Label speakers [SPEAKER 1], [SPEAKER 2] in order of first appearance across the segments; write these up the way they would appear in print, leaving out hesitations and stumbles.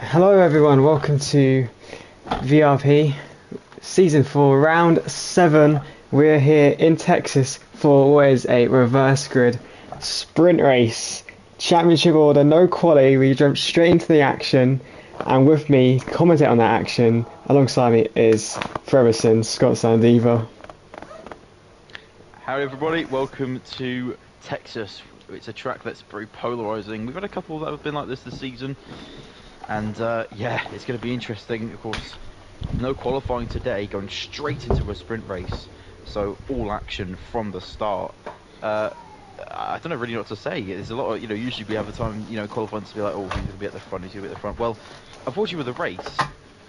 [SPEAKER 1] Hello everyone, welcome to VRP Season 4, Round 7. We're here in Texas for what is a reverse grid sprint race. Championship order, no quali, we jump straight into the action. And with me, commentate on that action, alongside me is Ferguson, Scott Sandiva.
[SPEAKER 2] Howdy everybody, welcome to Texas. It's a track that's very polarising. We've had a couple that have been like this season. And yeah, it's going to be interesting. Of course, no qualifying today, going straight into a sprint race. So all action from the start. I don't really know what to say. There's a lot of, usually we have a time, qualifying to be like, oh, who's going to be at the front, who's going to be at the front. Well, unfortunately with the race,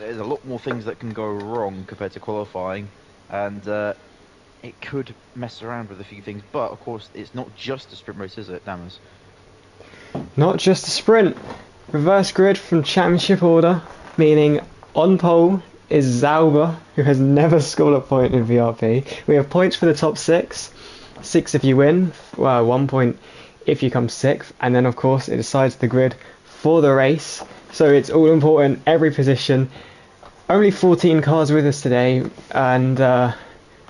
[SPEAKER 2] there's a lot more things that can go wrong compared to qualifying. And it could mess around with a few things. But, of course, it's not just a sprint race, is it, Dammers?
[SPEAKER 1] Not just a sprint. Reverse grid from championship order, meaning on pole is Zauber, who has never scored a point in VRP. We have points for the top 6. 6 if you win, well, 1 point if you come 6th, and then of course it decides the grid for the race. So it's all important, every position. Only 14 cars with us today, and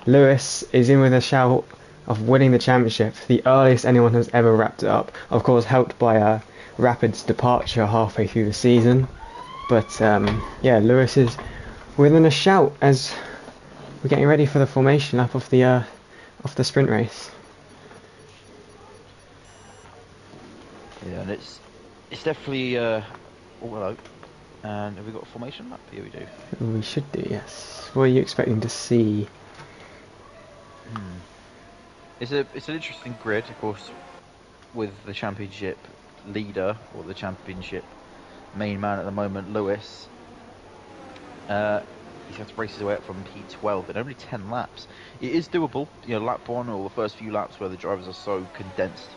[SPEAKER 1] Lewis is in with a shout of winning the championship, the earliest anyone has ever wrapped it up. Of course, helped by Rapid's departure halfway through the season. But yeah, Lewis is within a shout as we're getting ready for the formation up of the sprint race.
[SPEAKER 2] Yeah, and it's definitely oh hello. And have we got a formation map? Yeah, we do.
[SPEAKER 1] We should do, yes. What are you expecting to see?
[SPEAKER 2] It's an interesting grid, of course, with the championship leader, or the championship main man at the moment, Lewis. He's got to race his way up from P12 in only 10 laps. It is doable, lap 1 or the first few laps where the drivers are so condensed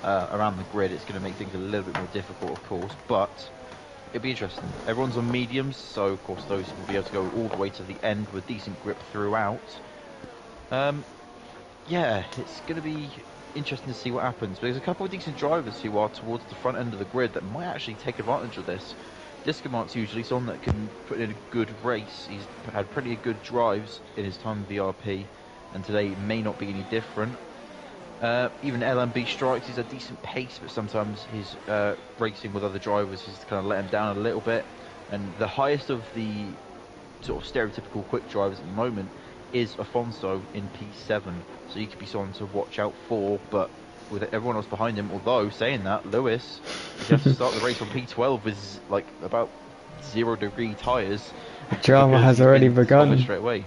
[SPEAKER 2] around the grid. It's going to make things a little bit more difficult, of course, but it'll be interesting. Everyone's on mediums, so of course those will be able to go all the way to the end with decent grip throughout. Yeah, it's going to be interesting to see what happens. There's a couple of decent drivers who are towards the front end of the grid that might actually take advantage of this. Discomart's usually someone that can put in a good race. He's had pretty good drives in his time in VRP, and today may not be any different. Even LMB Strikes is a decent pace, but sometimes his racing with other drivers has kind of let him down a little bit. And the highest of the sort of stereotypical quick drivers at the moment is Afonso in P7, so he could be someone to watch out for, but with everyone else behind him, although saying that, Lewis, you have to start the race on P12 with like about 0-degree tyres.
[SPEAKER 1] Drama has already begun.
[SPEAKER 2] Straight away.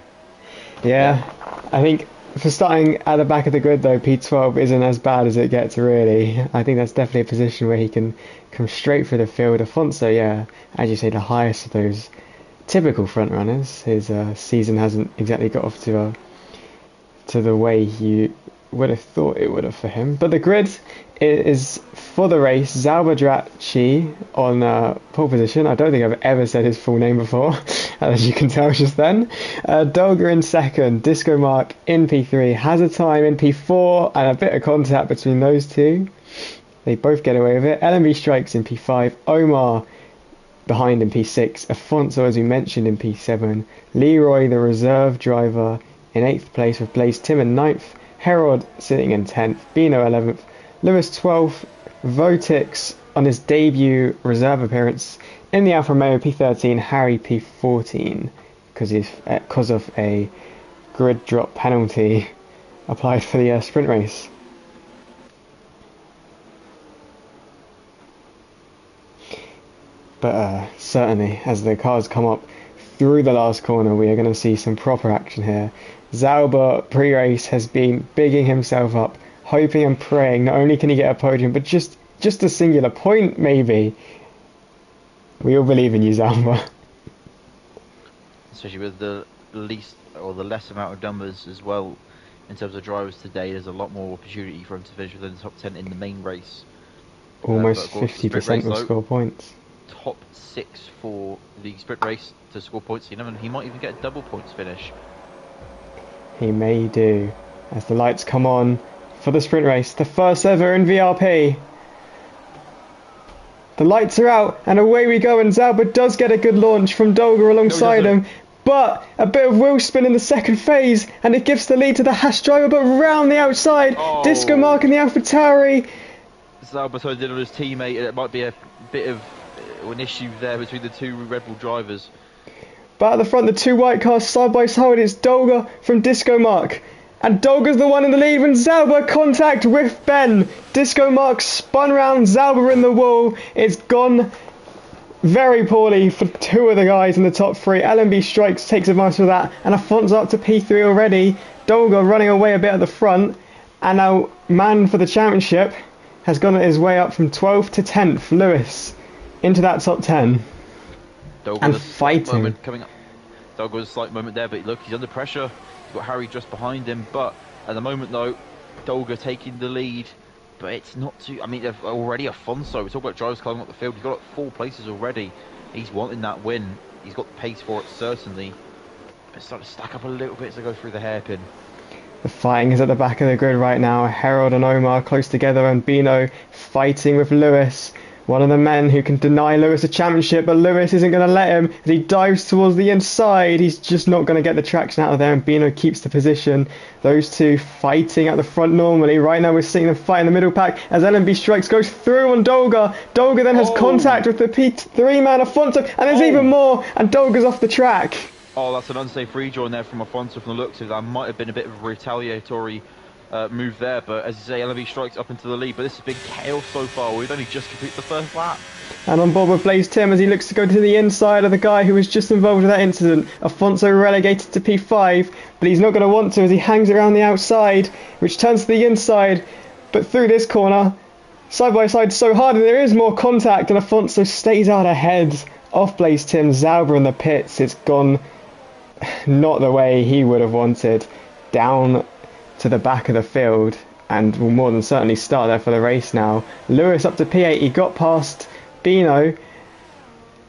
[SPEAKER 1] Yeah, I think for starting at the back of the grid though, P12 isn't as bad as it gets really. I think that's definitely a position where he can come straight through the field. Afonso, yeah, as you say, the highest of those typical front runners. His season hasn't exactly got off to the way you would have thought it would have for him. But the grid is for the race. Zauberdrachi on pole position. I don't think I've ever said his full name before, as you can tell just then. Dolga in second. Disco Mark in P3. Has a time in P4 and a bit of contact between those two. They both get away with it. LMB Strikes in P5. Omar behind in P6, Afonso, as we mentioned, in P7, Leroy, the reserve driver, in 8th place, with Blaze Tim in 9th, Herod sitting in 10th, Bino 11th, Lewis 12th, Votix on his debut reserve appearance in the Alfa Romeo P13, Harry P14, because of a grid drop penalty applied for the sprint race. But certainly, as the cars come up through the last corner, we are going to see some proper action here. Zauber, pre-race, has been bigging himself up, hoping and praying not only can he get a podium, but just a singular point, maybe. We all believe in you, Zauber.
[SPEAKER 2] Especially with the least or the less amount of numbers as well in terms of drivers today, there's a lot more opportunity for him to finish within the top 10 in the main race.
[SPEAKER 1] Almost 50% will score points.
[SPEAKER 2] Top 6 for the sprint race to score points. He might even get a double points finish.
[SPEAKER 1] He may do. As the lights come on for the sprint race, the first ever in VRP. The lights are out, and away we go, and Zauber does get a good launch from Dolga alongside him. But a bit of wheel spin in the second phase, and it gives the lead to the Haas driver, but round the outside, Disco Mark and the AlphaTauri.
[SPEAKER 2] Zauber did on his teammate, and it might be a bit of an issue there between the two Red Bull drivers.
[SPEAKER 1] But at the front, the two white cars side by side, it's Dolga from Disco Mark. And Dolga's the one in the lead, and Zauber contact with Ben. Disco Mark spun round, Zauber in the wall. It's gone very poorly for two of the guys in the top three. LMB Strikes takes advantage of that, and Afonso up to P3 already. Dolga running away a bit at the front, and now man for the championship has gone his way up from 12th to 10th. Lewis into that top 10.
[SPEAKER 2] Dolga
[SPEAKER 1] and fighting.
[SPEAKER 2] Coming up. Dolga was a slight moment there, but look, he's under pressure. He's got Harry just behind him, but at the moment though, Dolga taking the lead, but it's not too. I mean, already Afonso. We talk about drivers climbing up the field. He's got 4 places already. He's wanting that win. He's got the pace for it certainly. But it's starting to stack up a little bit as they go through the hairpin.
[SPEAKER 1] The fighting is at the back of the grid right now. Harold and Omar close together, and Bino fighting with Lewis. One of the men who can deny Lewis a championship, but Lewis isn't going to let him as he dives towards the inside. He's just not going to get the traction out of there, and Bino keeps the position. Those two fighting at the front normally. Right now we're seeing them fight in the middle pack as LMB Strikes goes through on Dolga. Dolga then has contact with the P3 man Afonso, and there's even more, and Dolga's off the track.
[SPEAKER 2] Oh, that's an unsafe rejoin there from Afonso from the looks of it. That might have been a bit of a retaliatory move there, but as you say, LMB Strikes up into the lead, but this has been chaos so far. We've only just completed the first lap.
[SPEAKER 1] And on board with Blaze Tim as he looks to go to the inside of the guy who was just involved with that incident. Afonso relegated to P5, but he's not going to want to as he hangs around the outside, which turns to the inside, but through this corner, side by side so hard, and there is more contact, and Afonso stays out ahead of Blaze Tim. Zauber in the pits. It's gone not the way he would have wanted, down to the back of the field, and will more than certainly start there for the race now. Lewis up to P8, he got past Bino,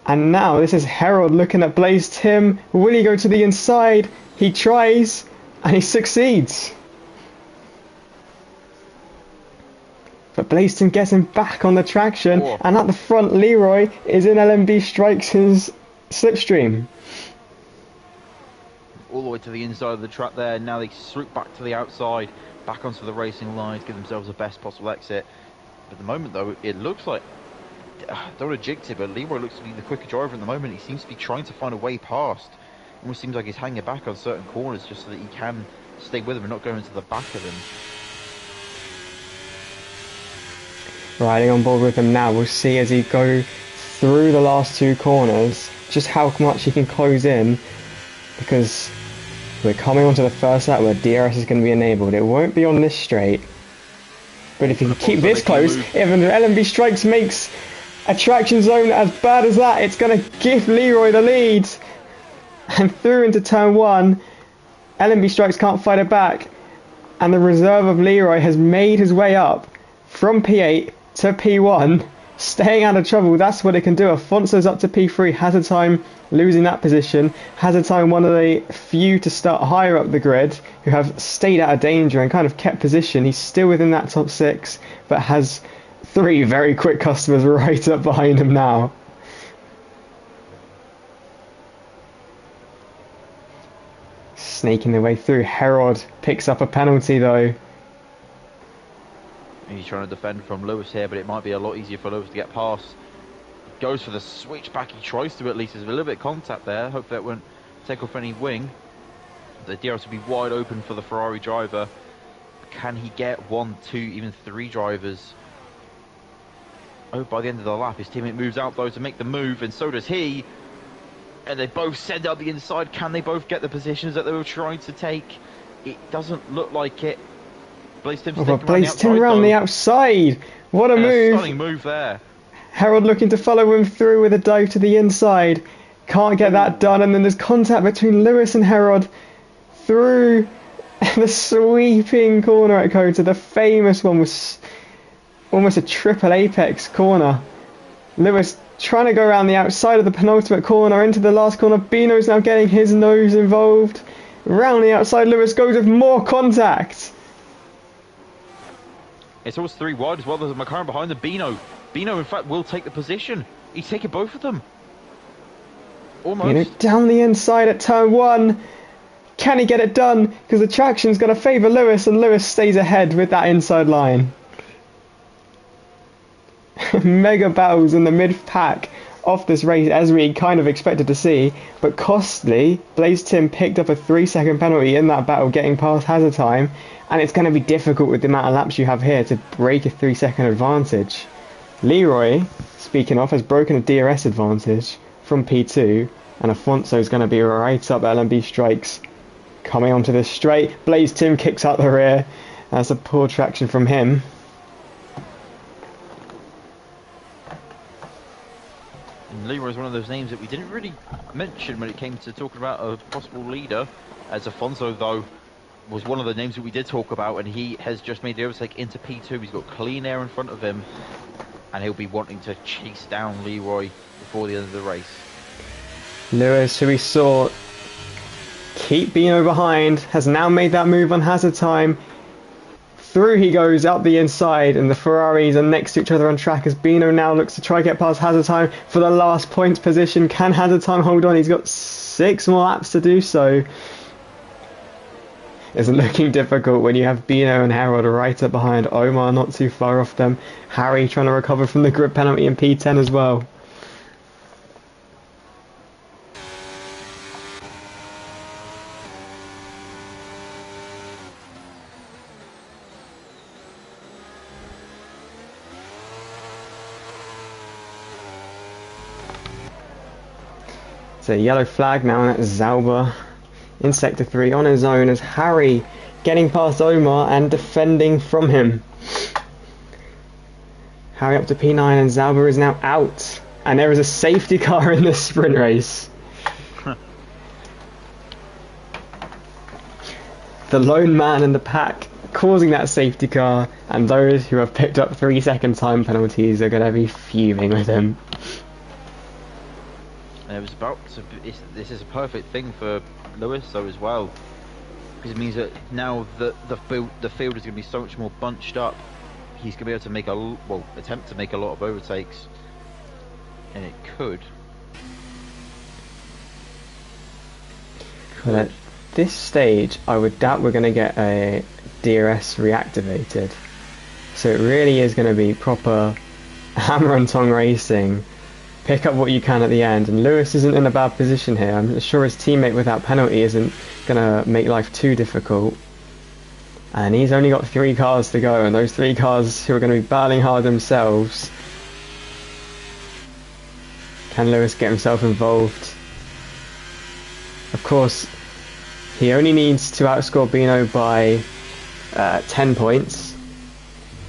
[SPEAKER 1] and now this is Harold looking at Blaze Tim. Will he go to the inside? He tries, and he succeeds. But Blaze Tim gets him back on the traction, and at the front Leroy is in LMB Strikes his slipstream.
[SPEAKER 2] All the way to the inside of the track there. Now they swoop back to the outside, back onto the racing lines, give themselves the best possible exit. But at the moment though, it looks like, don't want to jinx it, but Leroy looks to be the quicker driver at the moment. He seems to be trying to find a way past. Almost seems like he's hanging back on certain corners just so that he can stay with him and not go into the back of him.
[SPEAKER 1] Riding on board with him now, we'll see as he go through the last 2 corners just how much he can close in, because we're coming onto the first lap where DRS is going to be enabled. It won't be on this straight, but if you can keep this close, if an LMB Strikes makes a traction zone as bad as that, it's going to give Leroy the lead. And through into turn 1, LMB Strikes can't fight it back, and the reserve of Leroy has made his way up from P8 to P1, staying out of trouble. That's what it can do. Afonso's up to P3, has a time losing that position, has a time one of the few to start higher up the grid who have stayed out of danger and kind of kept position. He's still within that top 6, but has 3 very quick customers right up behind him now. Snaking their way through. Herod picks up a penalty though.
[SPEAKER 2] He's trying to defend from Lewis here, but it might be a lot easier for Lewis to get past. Goes for the switch back, he tries to at least. There's a little bit of contact there. Hope that won't take off any wing. The DRS will be wide open for the Ferrari driver. Can he get 1, 2, even 3 drivers? Oh, by the end of the lap, his teammate moves out though to make the move, and so does he. And they both send out the inside. Can they both get the positions that they were trying to take? It doesn't look like it. Blaze Tim's
[SPEAKER 1] Blaze Tim around the outside. What a move.
[SPEAKER 2] Stunning move there.
[SPEAKER 1] Harold looking to follow him through with a dive to the inside. Can't get that done, and then there's contact between Lewis and Harold through the sweeping corner at Kota. The famous one was almost a triple apex corner. Lewis trying to go around the outside of the penultimate corner into the last corner. Bino's now getting his nose involved. Round the outside, Lewis goes with more contact.
[SPEAKER 2] It's almost 3 wide as well. There's a McLaren behind the Bino. Bino, in fact, will take the position. He's taking both of them.
[SPEAKER 1] Bino
[SPEAKER 2] Almost.
[SPEAKER 1] down the inside at turn 1. Can he get it done? Because the traction's going to favour Lewis, and Lewis stays ahead with that inside line. Mega battles in the mid-pack of this race, as we kind of expected to see, but costly. Blaze Tim picked up a 3-second penalty in that battle, getting past hazard time, and it's going to be difficult with the amount of laps you have here to break a 3-second advantage. Leroy, speaking of, has broken a DRS advantage from P2, and Afonso is going to be right up LMB strikes. Coming onto this straight, Blaze Tim kicks out the rear. That's a poor traction from him.
[SPEAKER 2] And Leroy is one of those names that we didn't really mention when it came to talking about a possible leader, as Afonso, though, was one of the names that we did talk about, and he has just made the overtake into P2. He's got clean air in front of him, and he'll be wanting to chase down Leroy before the end of the race.
[SPEAKER 1] Lewis, who we saw keep Bino behind, has now made that move on hazard time. Through he goes, up the inside, and the Ferraris are next to each other on track as Bino now looks to try to get past hazard time for the last points position. Can hazard time hold on? He's got 6 more laps to do so. It's looking difficult when you have Bino and Harold right up behind. Omar not too far off them. Harry trying to recover from the grid penalty in P10 as well. It's a yellow flag now, and that's Zauber in Sector 3 on his own as Harry getting past Omar and defending from him. Harry up to P9 and Zauber is now out. And there is a safety car in this sprint race. The lone man in the pack causing that safety car, and those who have picked up 3-second time penalties are going to be fuming with him.
[SPEAKER 2] And it was about to be, this is a perfect thing for Lewis though as well, because it means that now the field is going to be so much more bunched up. He's going to be able to make attempt to make a lot of overtakes, and it could.
[SPEAKER 1] Well, at this stage, I would doubt we're going to get a DRS reactivated. So it really is going to be proper hammer and tongue racing. Pick up what you can at the end, and Lewis isn't in a bad position here. I'm sure his teammate without penalty isn't going to make life too difficult. And he's only got 3 cars to go, and those 3 cars who are going to be battling hard themselves. Can Lewis get himself involved? Of course, he only needs to outscore Bino by 10 points.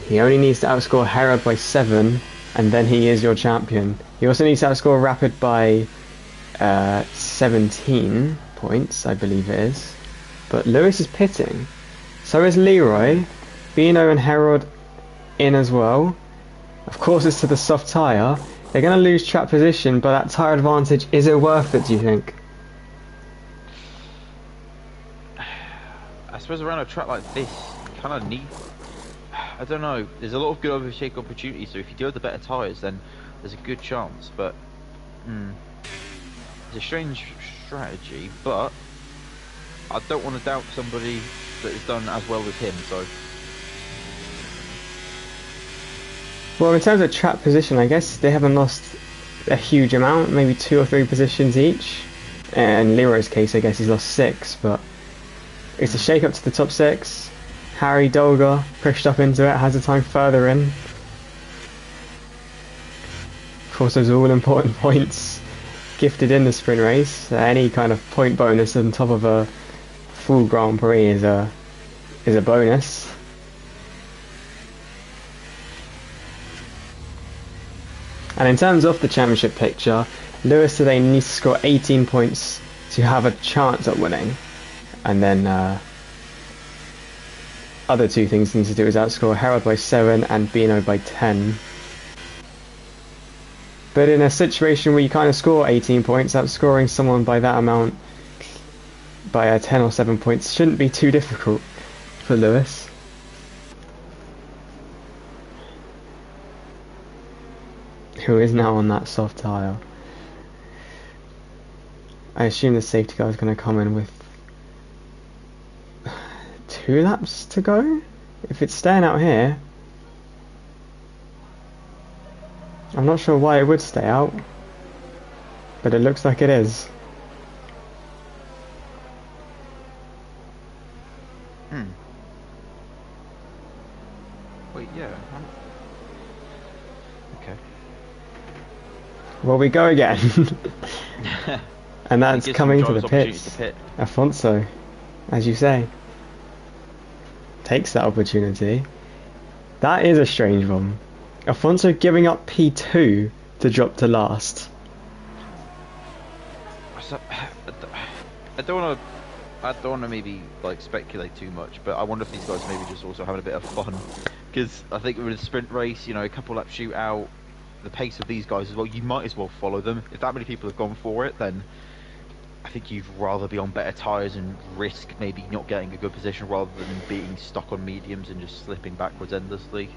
[SPEAKER 1] He only needs to outscore Herod by 7, and then he is your champion. He also needs to outscore Rapid by 17 points, I believe it is. But Lewis is pitting. So is Leroy. Bino and Herod in as well. Of course it's to the soft tyre. They're going to lose track position, but that tyre advantage, is it worth it, do you think?
[SPEAKER 2] I suppose around a track like this, you kind of need, I don't know, there's a lot of good overtake opportunities, so if you do have the better tyres, then there's a good chance, but it's a strange strategy, but I don't want to doubt somebody that has done as well as him, so.
[SPEAKER 1] Well, in terms of track position, I guess they haven't lost a huge amount, maybe 2 or 3 positions each. In Leroy's case, I guess he's lost 6, but it's a shake up to the top 6. Harry Dolga pushed up into it, has the time further in. Of course, those are all important points gifted in the sprint race. Any kind of point bonus on top of a full Grand Prix is a bonus. And in terms of the championship picture, Lewis today needs to score 18 points to have a chance at winning. And then other 2 things he needs to do is outscore Harold by 7 and Bino by 10. But in a situation where you kind of score 18 points, outscoring someone by that amount, by 10 or 7 points, shouldn't be too difficult for Lewis. who is now on that soft tyre. I assume the safety car is going to come in with 2 laps to go? If it's staying out here, I'm not sure why it would stay out, but it looks like it is.
[SPEAKER 2] Wait, yeah. Okay.
[SPEAKER 1] Well, we go again. And that's
[SPEAKER 2] Gives
[SPEAKER 1] coming
[SPEAKER 2] some
[SPEAKER 1] to the
[SPEAKER 2] drivers
[SPEAKER 1] pits.
[SPEAKER 2] opportunity to pit.
[SPEAKER 1] Afonso, as you say, takes that opportunity. That is a strange one. Afonso giving up P2 to drop to last.
[SPEAKER 2] So, I don't want to maybe like speculate too much, but I wonder if these guys are maybe just also having a bit of fun, because I think with a sprint race, you know, a couple lap shootout, the pace of these guys as well, you might as well follow them. If that many people have gone for it, then I think you'd rather be on better tyres and risk maybe not getting a good position rather than being stuck on mediums and just slipping backwards endlessly.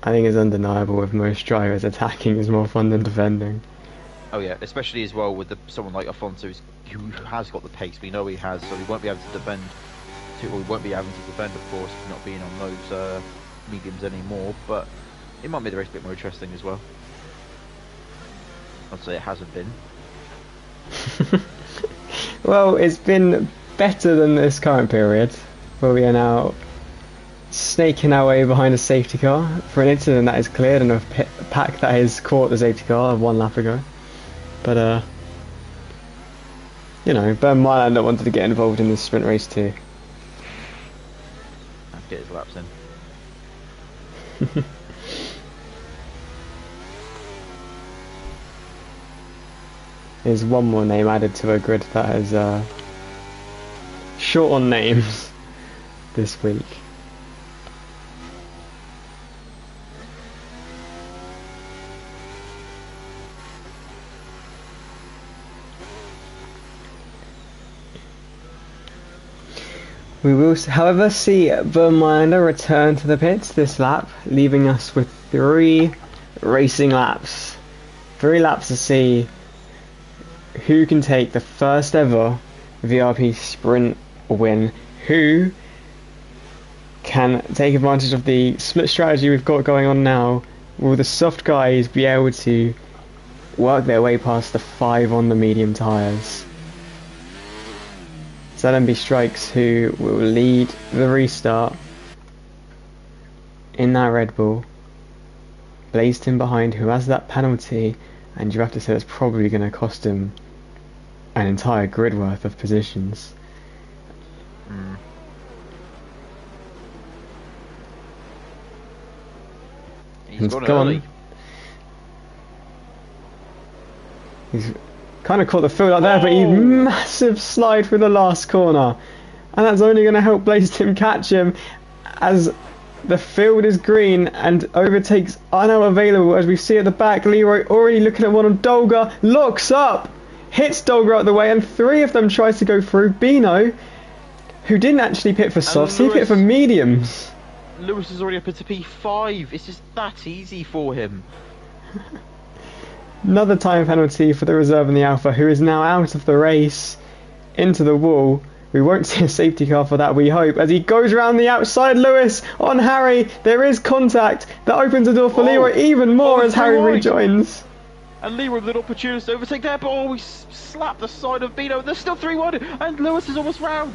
[SPEAKER 1] I think it's undeniable with most drivers, attacking is more fun than defending.
[SPEAKER 2] Oh yeah, especially as well with someone like Afonso who has got the pace. We know he has, so he won't be able to defend. Or he won't be having to defend, of course, not being on those mediums anymore. But it might make the race a bit more interesting as well. I'd say it hasn't been.
[SPEAKER 1] Well, it's been better than this current period, where we are now snaking our way behind a safety car for an incident that is cleared and a pack that has caught the safety car 1 lap ago. But you know, Bern Mylander wanted to get involved in this sprint race too.
[SPEAKER 2] I'd get his laps in.
[SPEAKER 1] There's one more name added to a grid that is short on names this week. We will, however, see Vermander return to the pits this lap, leaving us with 3 racing laps. 3 laps to see who can take the first ever VRP sprint win, who can take advantage of the split strategy we've got going on now. Will the soft guys be able to work their way past the 5 on the medium tyres? LMB Strikes, who will lead the restart in that Red Bull. Blaiston behind, who has that penalty, and you have to say that's probably going to cost him an entire grid worth of positions.
[SPEAKER 2] He's gone early.
[SPEAKER 1] He's kind of caught the field out there, but he massive slide through the last corner, and that's only going to help Blaiston catch him as the field is green and overtakes are now available. As we see at the back, Leroy already looking at one of Dolga, locks up, hits Dolga out the way, and 3 of them tries to go through. Bino, who didn't actually pit for softs, he pit for mediums.
[SPEAKER 2] Lewis is already up into P5. It's just that easy for him.
[SPEAKER 1] Another time penalty for the reserve in the Alpha, who is now out of the race into the wall. We won't see a safety car for that, we hope, as he goes around the outside. Lewis on Harry. There is contact that opens the door for Leroy even more as Harry rejoins.
[SPEAKER 2] And Leroy with an opportunity to overtake there, but we slapped the side of Bino. There's still 3-1, and Lewis is almost round.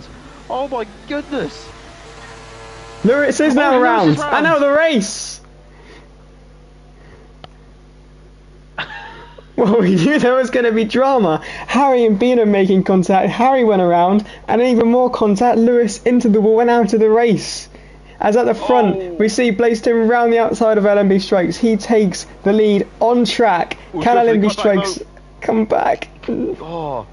[SPEAKER 2] Oh my goodness.
[SPEAKER 1] Lewis is now round, and now the race. Well, we knew there was going to be drama. Harry and Bino making contact. Harry went around, and even more contact. Lewis into the wall and out of the race. As at the front, we see Blaiston round the outside of LMB Strikes. He takes the lead on track. Can LMB Strikes come back?
[SPEAKER 2] Oh,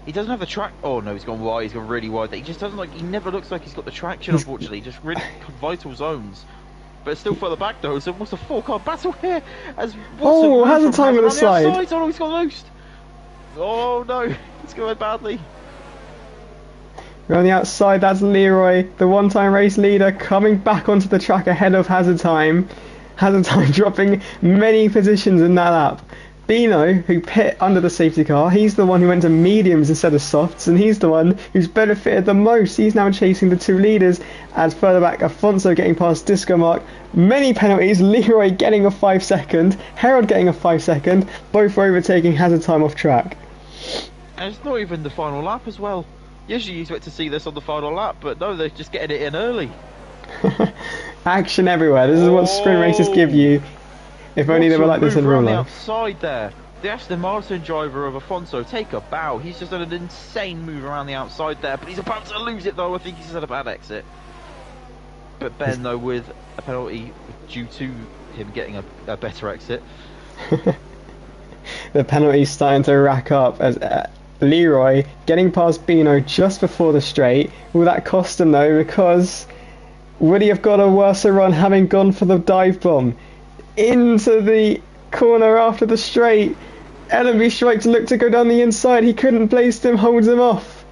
[SPEAKER 2] he doesn't have the track. Oh no, he's gone wide. He's gone really wide. He just doesn't like. He never looks like he's got the traction. Unfortunately, just really vital zones. But it's still further back though, so what's a 4-car battle here? As
[SPEAKER 1] has a time on the side.
[SPEAKER 2] Oh no, he's got loosed. Oh no, it's going badly.
[SPEAKER 1] We're on the outside, that's Leroy, the one-time race leader, coming back onto the track ahead of Hazard Time. has a time dropping many positions in that lap. Bino, who pit under the safety car, he's the one who went to mediums instead of softs, and he's the one who's benefited the most. He's now chasing the two leaders, as further back, Afonso getting past Disco Mark. Many penalties, Leroy getting a 5 second, Harold getting a 5 second, both were overtaking hazard time off track.
[SPEAKER 2] And it's not even the final lap as well. Usually you expect to see this on the final lap, but no, they're just getting it in early.
[SPEAKER 1] Action everywhere. This is what sprint races give you. If only they were like this in real life.
[SPEAKER 2] Outside there, the Aston Martin driver of Afonso, take a bow. He's just done an insane move around the outside there, but he's about to lose it though. I think he's had a bad exit. But Ben, though, with a penalty due to him getting a better exit.
[SPEAKER 1] The penalty's starting to rack up as Leroy getting past Bino just before the straight. Will that cost him though? Because would he have got a worse run having gone for the dive bomb? Into the corner after the straight. LMB Strikes looked to go down the inside. He couldn't place him, holds him off.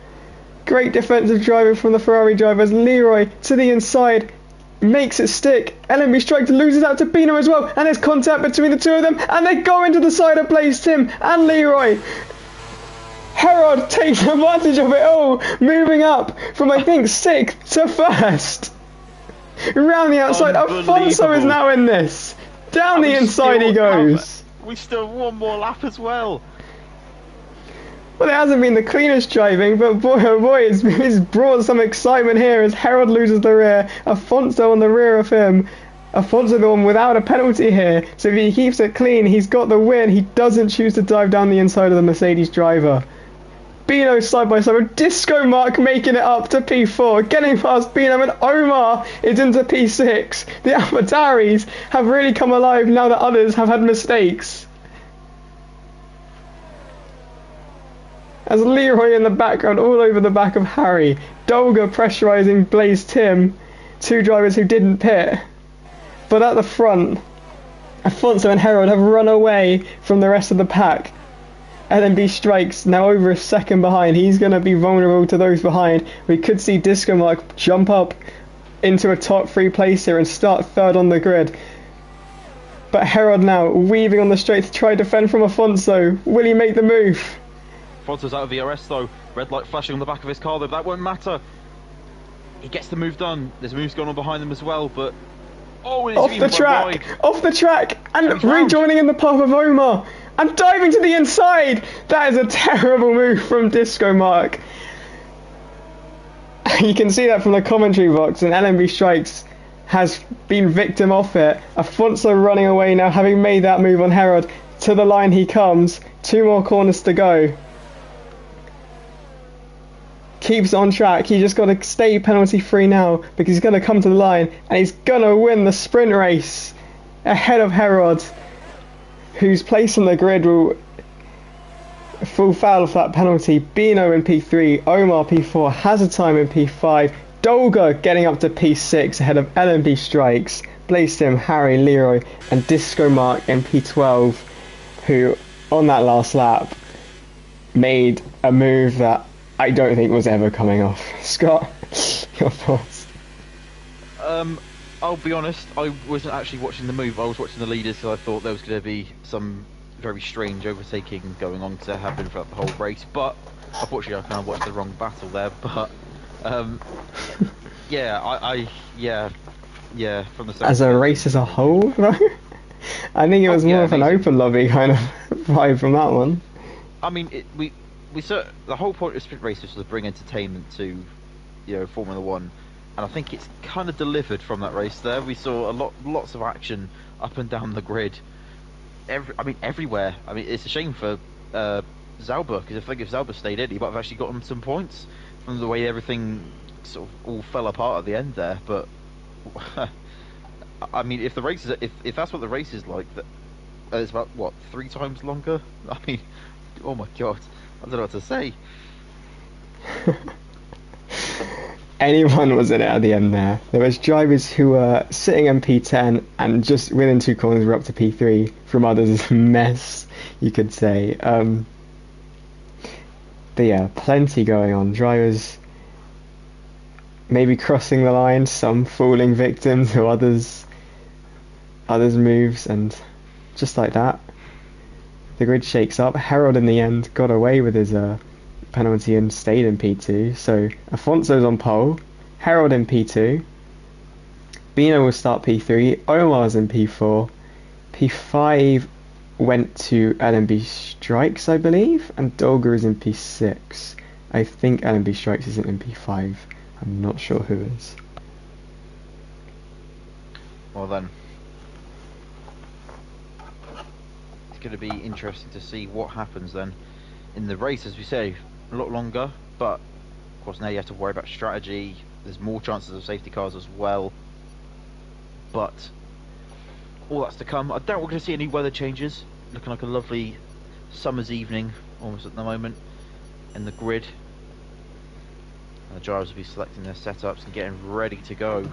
[SPEAKER 1] Great defensive driving from the Ferrari drivers. Leroy to the inside, makes it stick. LMB Strikes loses out to Bino as well, and there's contact between the two of them, and they go into the side that placed him and Leroy. Harold takes advantage of it all, moving up from I think 6th to 1st. Around the outside, Afonso is now in this. Down the inside he goes.
[SPEAKER 2] We still have one more lap as well.
[SPEAKER 1] Well, it hasn't been the cleanest driving, but boy oh boy, it's brought some excitement here as Harold loses the rear. Afonso on the rear of him. Afonso the one without a penalty here, so if he keeps it clean, he's got the win. He doesn't choose to dive down the inside of the Mercedes driver. Bino side by side with Disco Mark making it up to P4, getting past Bino, and Omar is into P6. The AlphaTauris have really come alive now that others have had mistakes. As Leroy in the background all over the back of Harry. Dolga pressurising Blaze Tim, two drivers who didn't pit. But at the front, Afonso and Harold have run away from the rest of the pack. LMB Strikes now over a second behind. He's going to be vulnerable to those behind. We could see Disco Mark jump up into a top 3 place here and start 3rd on the grid. But Harold now weaving on the straight to try to defend from Afonso. Will he make the move?
[SPEAKER 2] Afonso's out of VRS though. Red light flashing on the back of his car though, but that won't matter. He gets the move done. There's moves going on behind them as well, but... Oh,
[SPEAKER 1] off the track! And rejoining in the path of Omar! And diving to the inside! That is a terrible move from Disco Mark. You can see that from the commentary box, and LMB Strikes has been victim of it. Afonso running away now, having made that move on Harold. To the line he comes. 2 more corners to go. Keeps on track. He just got to stay penalty free now, because he's going to come to the line, and he's going to win the sprint race ahead of Harold, whose place on the grid will full foul for that penalty. Bino in P3, Omar P4, Hazard Time in P5, Dolga getting up to P6 ahead of LMB Strikes, Blaze Tim, Harry, Leroy and Disco Mark in P12, who on that last lap made a move that I don't think was ever coming off. Scott, your thoughts?
[SPEAKER 2] I'll be honest, I wasn't actually watching the move, I was watching the leaders, so I thought there was going to be some very strange overtaking going on to happen throughout the whole race, but unfortunately I kind of watched the wrong battle there, but yeah, from the start.
[SPEAKER 1] As a race as a whole, though? I think it was more of an open lobby kind of vibe from that one.
[SPEAKER 2] I mean, the whole point of sprint races was to bring entertainment to, Formula One. And I think it's kind of delivered from that race there. We saw lots of action up and down the grid. Everywhere. I mean, it's a shame for Zauber, because I think if Zauber stayed in, he might have actually gotten some points from the way everything sort of all fell apart at the end there. But I mean, if the race is, if that's what the race is like, that it's about what 3 times longer. I mean, oh my god, I don't know what to say.
[SPEAKER 1] Anyone was in it at the end there. There was drivers who were sitting in P10 and just within 2 corners were up to P3 from others. Mess, you could say. But yeah, plenty going on. Drivers maybe crossing the line, some falling victim to others others moves, and just like that, the grid shakes up. Harold in the end got away with his penalty and stayed in P2. So Afonso's on pole, Harold in P2, Bino will start P3, Omar's in P4, P5 went to LMB Strikes, I believe, and Dolga is in P6. I think LMB Strikes isn't in P5. I'm not sure who is.
[SPEAKER 2] Well then, it's going to be interesting to see what happens then in the race. As we say, a lot longer, but of course now you have to worry about strategy. There's more chances of safety cars as well, but all that's to come. I doubt we're going to see any weather changes. Looking like a lovely summer's evening almost at the moment in the grid. And the drivers will be selecting their setups and getting ready to go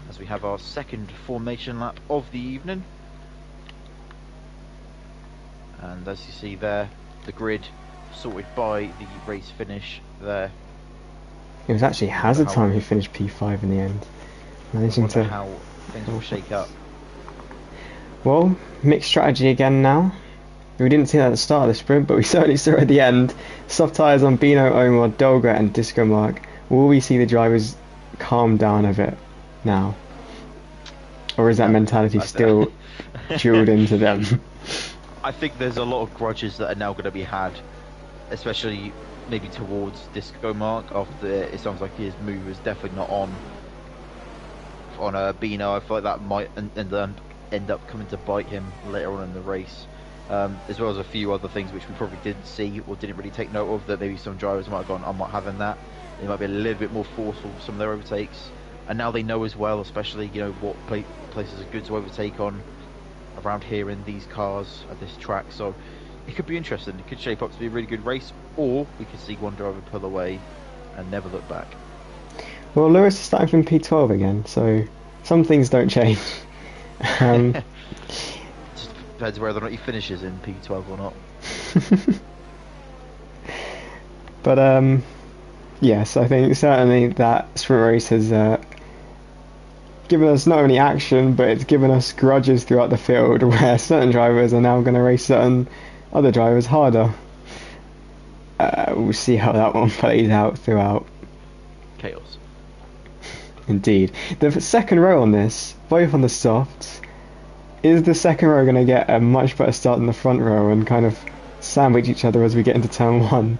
[SPEAKER 2] as we have our second formation lap of the evening. And as you see there, the grid sorted by the race finish there.
[SPEAKER 1] It was actually Hazard time who finished P5 in the end. Managing to...
[SPEAKER 2] how things will shake up.
[SPEAKER 1] Well, mixed strategy again now. We didn't see that at the start of the sprint, but we certainly saw it at the end. Soft tyres on Bino, Omar, Dolga and Disco Mark. Will we see the drivers calm down a bit now? Or is that mentality still drilled into them?
[SPEAKER 2] I think there's a lot of grudges that are now going to be had, especially maybe towards Disco Mark after it sounds like his move is definitely not on Bino. I feel like that might end up coming to bite him later on in the race, as well as a few other things which we probably didn't see or didn't really take note of, that maybe some drivers might have gone, I'm not having that. They might be a little bit more forceful with some of their overtakes, and now they know as well, especially what places are good to overtake on around here in these cars at this track. So it could be interesting. It could shape up to be a really good race, or we could see one driver pull away and never look back.
[SPEAKER 1] Well, Lewis is starting from P12 again, so some things don't change.
[SPEAKER 2] Just depends whether or not he finishes in P12 or not.
[SPEAKER 1] But yes, I think certainly that sprint race has given us not only action, but it's given us grudges throughout the field, where certain drivers are now going to race certain other drivers harder. We'll see how that one plays out throughout.
[SPEAKER 2] Chaos.
[SPEAKER 1] Indeed. The second row on this, both on the softs, is the second row going to get a much better start than the front row and kind of sandwich each other as we get into turn one?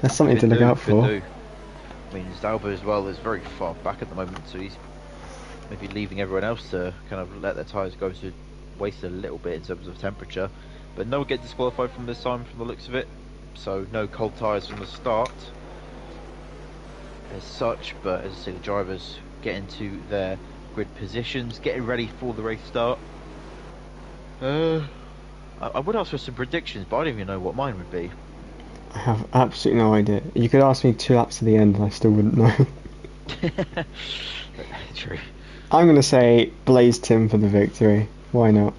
[SPEAKER 1] That's something to look out for.
[SPEAKER 2] I mean, Zauber as well is very far back at the moment, so he's maybe leaving everyone else to kind of let their tyres go to waste a little bit in terms of temperature. But no one get disqualified from this time from the looks of it, so no cold tyres from the start as such. But as I say, the drivers get into their grid positions, getting ready for the race start. I would ask for some predictions, but I don't even know what mine would be.
[SPEAKER 1] I have absolutely no idea. You could ask me 2 laps to the end and I still wouldn't know.
[SPEAKER 2] True.
[SPEAKER 1] I'm going to say Blaze Tim for the victory. Why not?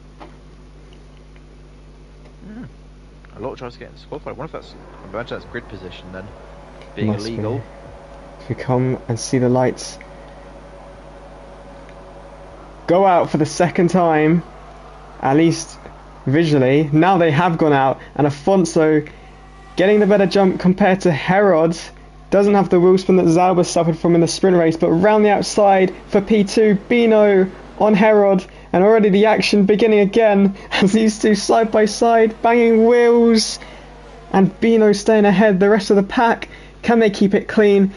[SPEAKER 2] A lot of drivers getting disqualified. I wonder if I imagine that's grid position then, being
[SPEAKER 1] Must
[SPEAKER 2] illegal.
[SPEAKER 1] be. If we come and see the lights go out for the second time, at least visually, now they have gone out, and Afonso getting the better jump compared to Herod. Doesn't have the wheel spin that Zauber suffered from in the sprint race, but round the outside for P2, Bino on Herod, and already the action beginning again as these two side by side, banging wheels, and Bino staying ahead. The rest of the pack, can they keep it clean?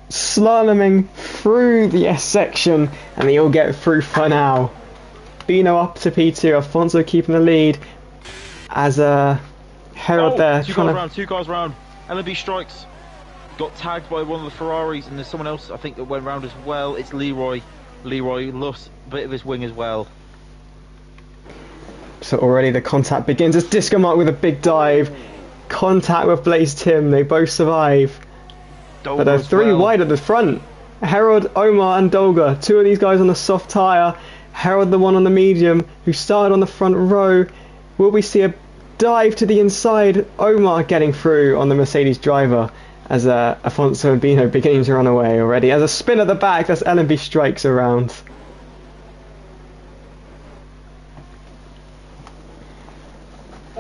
[SPEAKER 1] Slaloming through the S section, and they all get through for now. Bino up to P2, Afonso keeping the lead as Herod there.
[SPEAKER 2] Two guys round. LMB Strikes got tagged by one of the Ferraris, and there's someone else I think that went round as well. It's Leroy. Leroy lost a bit of his wing as well.
[SPEAKER 1] So already the contact begins as Disco Mark with a big dive. Contact with Blaze Tim, they both survive.
[SPEAKER 2] Dolga
[SPEAKER 1] But they're 3 wide at the front. Harold, Omar and Dolga, 2 of these guys on the soft tyre. Harold the one on the medium, who started on the front row. Will we see a dive to the inside? Omar getting through on the Mercedes driver as Afonso and Bino beginning to run away already. As a spin at the back, that's LMB Strikes around.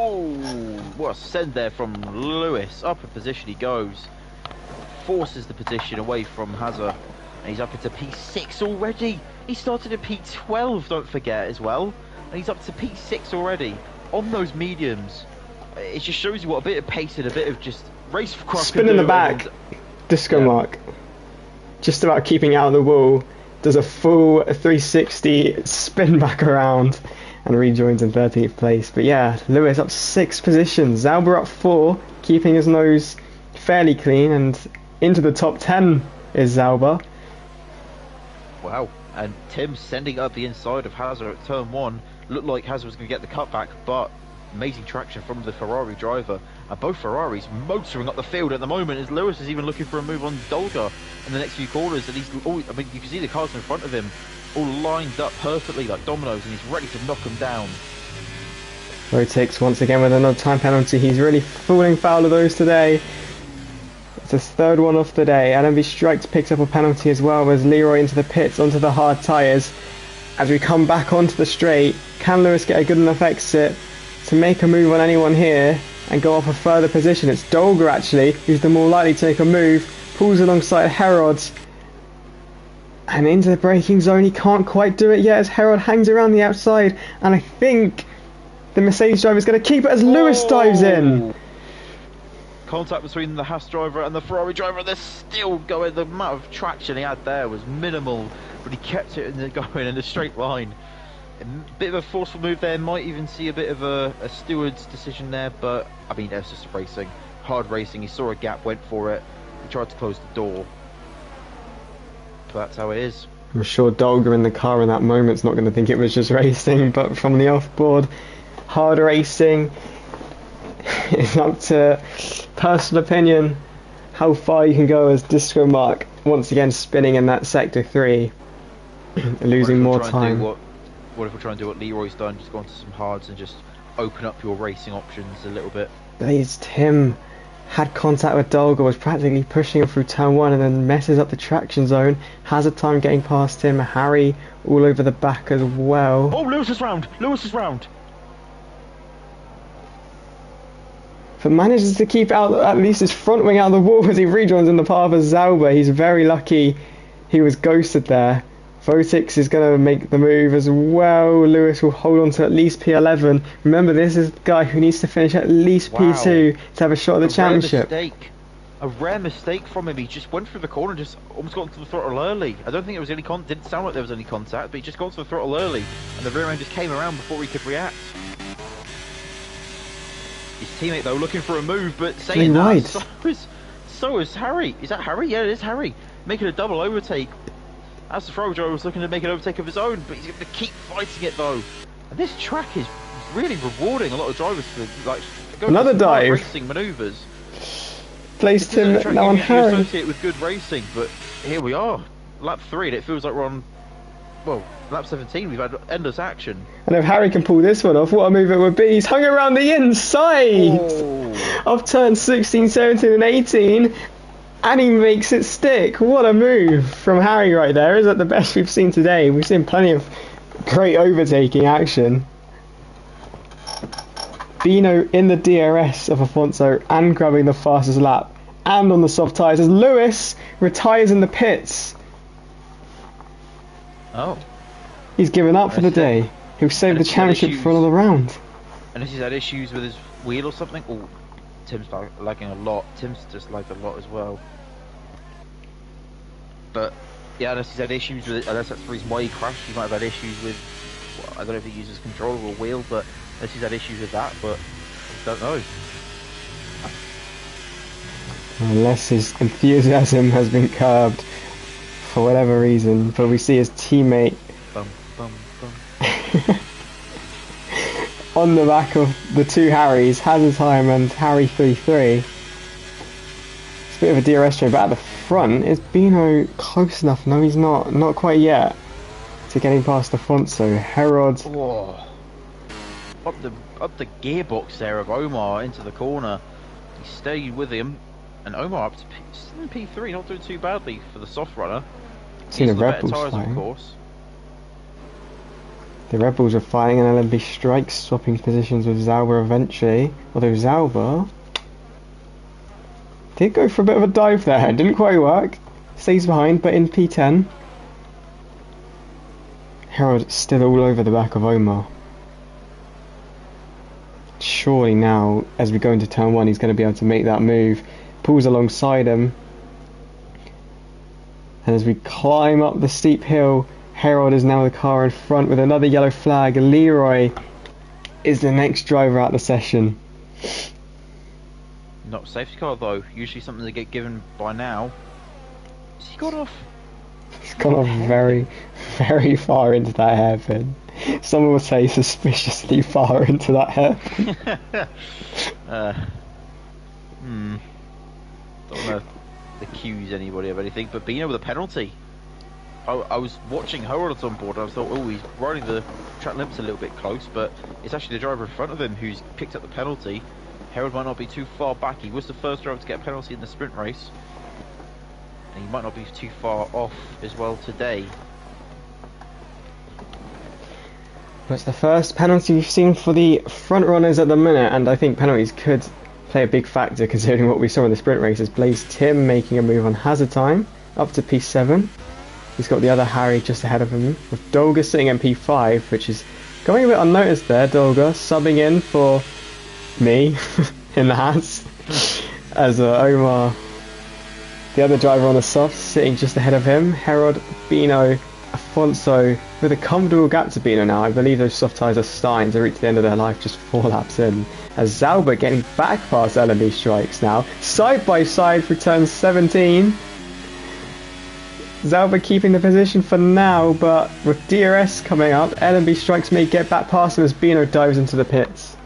[SPEAKER 2] Oh, what a send there from Lewis. Up in position he goes. Forces the position away from Hazard. And he's up into P6 already. He started at P12, don't forget, as well. And he's up to P6 already on those mediums. It just shows you what a bit of pace and a bit of just racecraft
[SPEAKER 1] Spin in the back. Disco mark. Just about keeping out of the wall. Does a full 360 spin back around and rejoins in 13th place. But yeah, Lewis up 6 positions. Zauber up 4, keeping his nose fairly clean, and into the top 10 is Zauber.
[SPEAKER 2] Wow. And Tim sending up the inside of Hazard at turn 1. Looked like Hazard was going to get the cutback, but amazing traction from the Ferrari driver. And both Ferraris motoring up the field at the moment, as Lewis is even looking for a move on Dolga in the next few corners. And I mean, you can see the cars in front of him all lined up perfectly like dominoes, and he's ready to knock them down.
[SPEAKER 1] Rotakes once again with another time penalty. He's really falling foul of those today. It's his 3rd one off the day. LMV Strikes picks up a penalty as well, as Leroy into the pits, onto the hard tyres. As we come back onto the straight, can Lewis get a good enough exit to make a move on anyone here and go off a further position? It's Dolga actually who's the more likely to take a move, pulls alongside Herod and into the braking zone. He can't quite do it yet as Herod hangs around the outside, and I think the Mercedes driver is going to keep it as Lewis dives in.
[SPEAKER 2] Contact between the Haas driver and the Ferrari driver, they're still going. The amount of traction he had there was minimal, but he kept it going in a straight line. A bit of a forceful move there, might even see a bit of a steward's decision there, but I mean, that's just racing. Hard racing, he saw a gap, went for it, he tried to close the door. But that's how it is.
[SPEAKER 1] I'm sure Dolga in the car in that moment's not going to think it was just racing, but from the off-board, hard racing. It's up to personal opinion how far you can go as Disco Mark once again spinning in that sector 3, losing more time.
[SPEAKER 2] What if we try and do what Leroy's done, just go onto some hards and just open up your racing options a little bit?
[SPEAKER 1] It's Tim had contact with Dolga, was practically pushing him through turn 1 and then messes up the traction zone. Has a time getting past him. Harry all over the back as well.
[SPEAKER 2] Oh, Lewis is round! Lewis is round!
[SPEAKER 1] But manages to keep out at least his front wing out of the wall as he rejoins in the path of Zauber. He's very lucky he was ghosted there. Votix is going to make the move as well. Lewis will hold on to at least P11. Remember, this is the guy who needs to finish at least P2 to have a shot at the championship.
[SPEAKER 2] A rare mistake from him. He just went through the corner and just almost got into the throttle early. I don't think there was any didn't sound like there was any contact, but he just got to the throttle early, and the rear end just came around before he could react. His teammate though looking for a move, but saying that, so is Harry. Is that Harry? Yeah, it is Harry. Making a double overtake. As the Ferrari driver was looking to make an overtake of his own, but he's going to keep fighting it though. And this track is really rewarding a lot of drivers for like
[SPEAKER 1] another dive
[SPEAKER 2] racing manoeuvres.
[SPEAKER 1] Placed him now on Harry.
[SPEAKER 2] You associate with good racing, but here we are, lap 3, and it feels like we're on. Well, lap 17, we've had endless action.
[SPEAKER 1] And if Harry can pull this one off, what a move it would be. He's hung around the inside of turns 16, 17 and 18. And he makes it stick. What a move from Harry right there. Is that the best we've seen today? We've seen plenty of great overtaking action. Bino in the DRS of Afonso and grabbing the fastest lap. And on the soft tyres as Lewis retires in the pits.
[SPEAKER 2] Oh.
[SPEAKER 1] He's given up for the day. He'll save the championship for another round.
[SPEAKER 2] Unless he's had issues with his wheel or something. Oh, Tim's lagging a lot. Tim's just lagged a lot as well. But yeah, unless he's had issues with it, unless that's the reason why he crashed, he might have had issues with. Well, I don't know if he uses controller or wheel, but unless he's had issues with that, but I don't know.
[SPEAKER 1] Unless his enthusiasm has been curbed for whatever reason, but we see his teammate on the back of the two Harrys, has a time and Harry 3-3. It's a bit of a DRS train, but at the front, is Bino close enough? No, he's not quite yet to getting past Afonso. Herod.
[SPEAKER 2] Oh. Up the gearbox there of Omar into the corner. He stayed with him, and Omar up to still in P3, not doing too badly for the soft runner.
[SPEAKER 1] Seen the Red
[SPEAKER 2] better
[SPEAKER 1] Bulls
[SPEAKER 2] tyres, of course.
[SPEAKER 1] The Red Bulls are fighting and LMB strikes, swapping positions with Zauber eventually. Although Zauber did go for a bit of a dive there, it didn't quite work. Stays behind, but in P10. Harold still all over the back of Omar. Surely now, as we go into turn 1, he's going to be able to make that move. Pulls alongside him. And as we climb up the steep hill, Harold is now the car in front with another yellow flag. Leroy is the next driver out the session.
[SPEAKER 2] Not a safety car though, usually something they get given by now. Has he got off?
[SPEAKER 1] He's gone off very, very far into that hairpin. Someone would say suspiciously far into that hairpin.
[SPEAKER 2] Don't know if accuse anybody of anything, but Bino with a penalty. I was watching Harold on board and I thought, oh, he's riding the track limits a little bit close, but it's actually the driver in front of him who's picked up the penalty. Harold might not be too far back. He was the first driver to get a penalty in the sprint race. And he might not be too far off as well today.
[SPEAKER 1] But it's the first penalty we've seen for the front runners at the minute, and I think penalties could play a big factor considering what we saw in the sprint races. Blaze Tim making a move on hazard time up to P7. He's got the other Harry just ahead of him, with Dolga sitting in P5, which is going a bit unnoticed there. Dolga subbing in for me in the hands as Omar, the other driver on the soft, sitting just ahead of him. Harold, Bino, Afonso with a comfortable gap to Bino now. I believe those soft tyres are starting to reach the end of their life just 4 laps in. As Zauber getting back past LMB strikes now, side by side for turn 17. Zauber keeping the position for now, but with DRS coming up, LMB strikes may get back past him as Bino dives into the pits.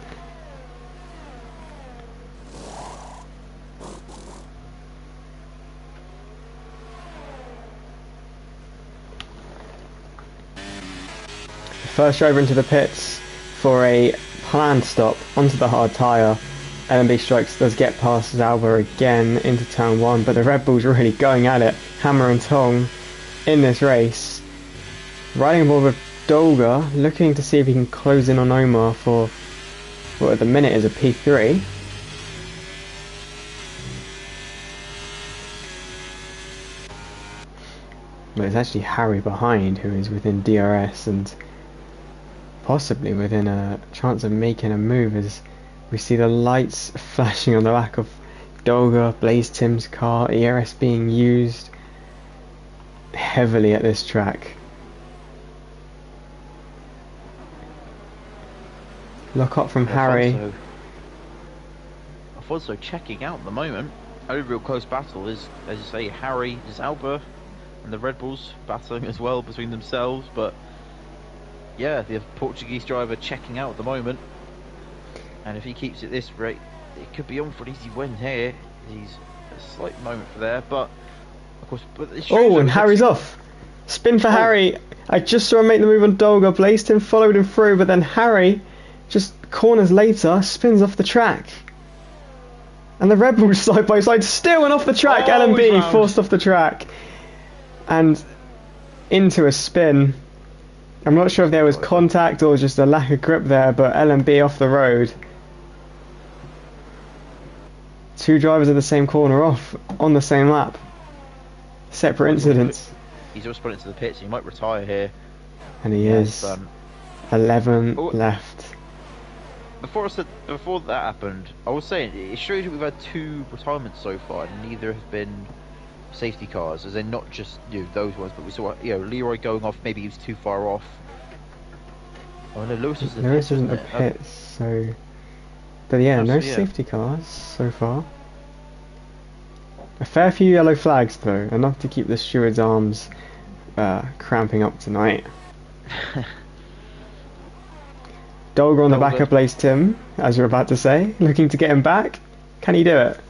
[SPEAKER 1] First driver into the pits for a planned stop onto the hard tyre. LMB strikes does get past Zauber again into turn 1, but the Red Bulls are really going at it, hammer and tong in this race. Riding aboard with Dolga, looking to see if he can close in on Omar for what at the minute is a P3. But it's actually Harry behind who is within DRS and possibly within a chance of making a move, as we see the lights flashing on the back of Dolga, Blaze Tim's car. ERS being used heavily at this track. Lock up from Harry.
[SPEAKER 2] Afonso checking out at the moment. Only real close battle is, as you say, Harry, Zauber, and the Red Bulls battling as well between themselves, but yeah, the Portuguese driver checking out at the moment. And if he keeps it this rate, it could be on for an easy win here. He's a slight moment for there, but of course.
[SPEAKER 1] Oh, and Harry's off. Spin for Harry. I just saw him make the move on Dolga. Blazed him, followed him through, but then Harry, just corners later, spins off the track. And the Red Bulls side by side still went off the track. LMB forced off the track and into a spin. I'm not sure if there was contact or just a lack of grip there, but LMB off the road. 2 drivers at the same corner off on the same lap. Separate incidents.
[SPEAKER 2] He's just put into the pits. He might retire here.
[SPEAKER 1] And he is. 11 left.
[SPEAKER 2] Before that happened, I was saying it shows that we've had 2 retirements so far, and neither have been safety cars, as in not just those ones, but we saw Leroy going off. Maybe he was too far off. Oh no, Lewis was
[SPEAKER 1] Lewis isn't a pit, so. But yeah, no safety cars so far. A fair few yellow flags though, enough to keep the steward's arms cramping up tonight. Dolga on the back of Blaze Tim, as you're about to say, looking to get him back. Can he do it?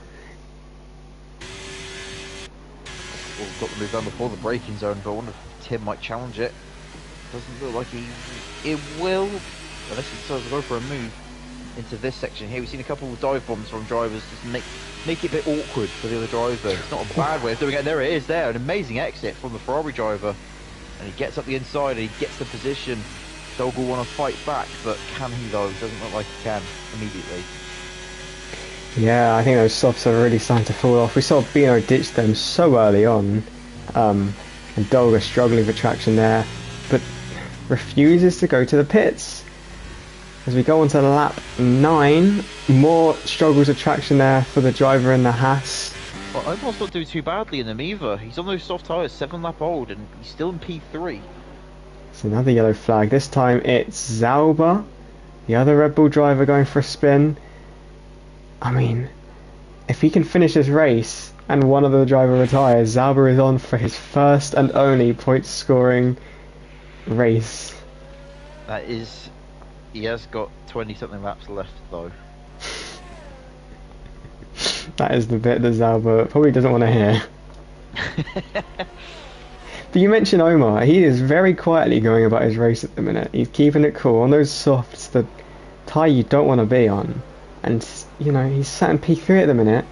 [SPEAKER 2] Well, got the move done before the braking zone, but I wonder if Tim might challenge it. Doesn't look like he will, unless he decides to go for a move into this section here. We've seen a couple of dive bombs from drivers just make it a bit awkward for the other driver. It's not a bad way of doing it. There it is there, an amazing exit from the Ferrari driver. And he gets up the inside and he gets the position. Dog will want to fight back, but can he though? Doesn't look like he can immediately.
[SPEAKER 1] Yeah, I think those softs are really starting to fall off. We saw Bino ditch them so early on, and Dolga struggling for traction there, but refuses to go to the pits. As we go on to lap 9, more struggles of traction there for the driver in the Haas.
[SPEAKER 2] Well, Omar's not doing too badly in them either. He's on those soft tyres, 7 lap old, and he's still in P3.
[SPEAKER 1] It's another yellow flag. This time it's Zauber, the other Red Bull driver, going for a spin. I mean, if he can finish this race and one of the driver retires, Zauber is on for his first and only point scoring race.
[SPEAKER 2] That is, he has got 20 something laps left though.
[SPEAKER 1] That is the bit that Zauber probably doesn't want to hear. But you mentioned Omar. He is very quietly going about his race at the minute. He's keeping it cool on those softs, the tyre you don't want to be on. And, you know, he's sat in P3 at the minute,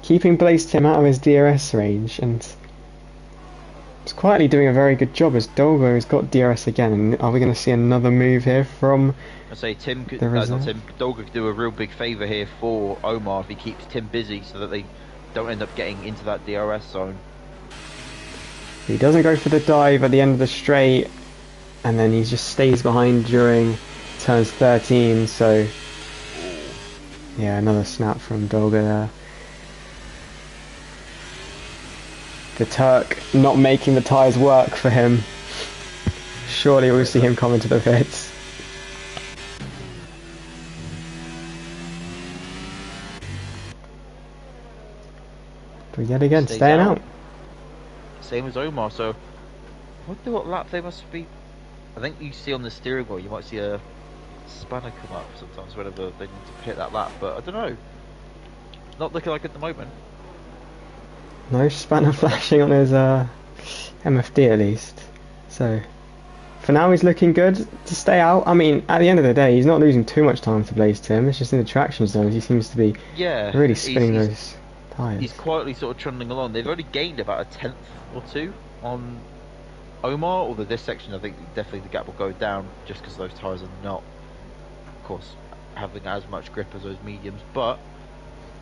[SPEAKER 1] keeping Blaze Tim out of his DRS range, and he's quietly doing a very good job as Dolgo has got DRS again. And are we going to see another move here from
[SPEAKER 2] I say Tim could,
[SPEAKER 1] not
[SPEAKER 2] Tim, Dolga could do a real big favour here for Omar if he keeps Tim busy so that they don't end up getting into that DRS zone.
[SPEAKER 1] He doesn't go for the dive at the end of the straight, and then he just stays behind during turns 13, so yeah, another snap from Dolga there. The Turk not making the tyres work for him. Surely we'll see him come into the pits. But yet again, staying out.
[SPEAKER 2] Same as Omar, so I wonder what lap they must be. I think you see on the steering wheel, you might see a spanner come up sometimes whenever they need to hit that lap, but I don't know. Not looking like at the moment.
[SPEAKER 1] No spanner flashing on his MFD at least. So for now he's looking good to stay out. I mean, at the end of the day, he's not losing too much time to Blaze Tim. It's just in the traction zones he seems to be really spinning those tyres.
[SPEAKER 2] He's quietly sort of trundling along. They've only gained about a tenth or two on Omar, although this section I think definitely the gap will go down just because those tyres are not, of course, having as much grip as those mediums, but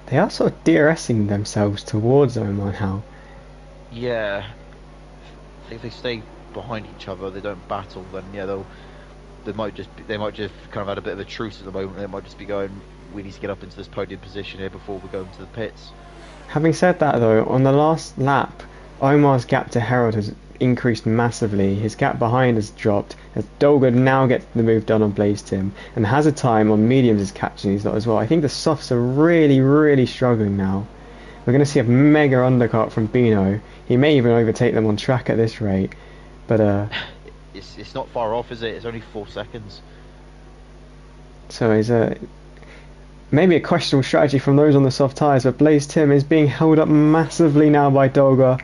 [SPEAKER 1] they are sort of DRSing themselves towards Omar now.
[SPEAKER 2] Yeah, if they stay behind each other, they don't battle, then yeah, they might just kind of had a bit of a truce at the moment. They might just be going, we need to get up into this podium position here before we go into the pits.
[SPEAKER 1] Having said that though, on the last lap, Omar's gap to Herald has increased massively. His gap behind has dropped as Dolga now gets the move done on Blaze Tim and has a time on mediums is catching these lot as well. I think the softs are really struggling now. We're going to see a mega undercut from Bino. He may even overtake them on track at this rate, but
[SPEAKER 2] it's not far off, is it? It's only 4 seconds.
[SPEAKER 1] So he's maybe a questionable strategy from those on the soft tyres, but Blaze Tim is being held up massively now by Dolga.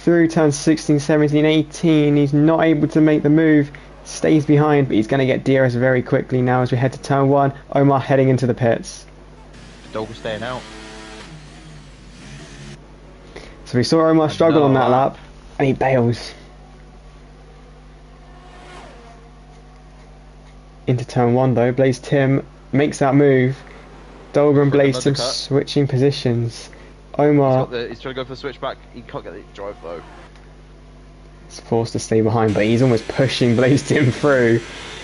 [SPEAKER 1] Through turns 16, 17, 18, he's not able to make the move, stays behind, but he's going to get DRS very quickly now as we head to turn 1. Omar heading into the pits.
[SPEAKER 2] Dolga staying out.
[SPEAKER 1] So we saw Omar struggle on that lap, and he bails. Into turn 1 though, Blaze Tim makes that move. Dolga and Blaze Tim switching positions. Omar
[SPEAKER 2] he's trying to go for the switchback. He can't get the drive though.
[SPEAKER 1] He's forced to stay behind, but he's almost pushing Blaze Tim through,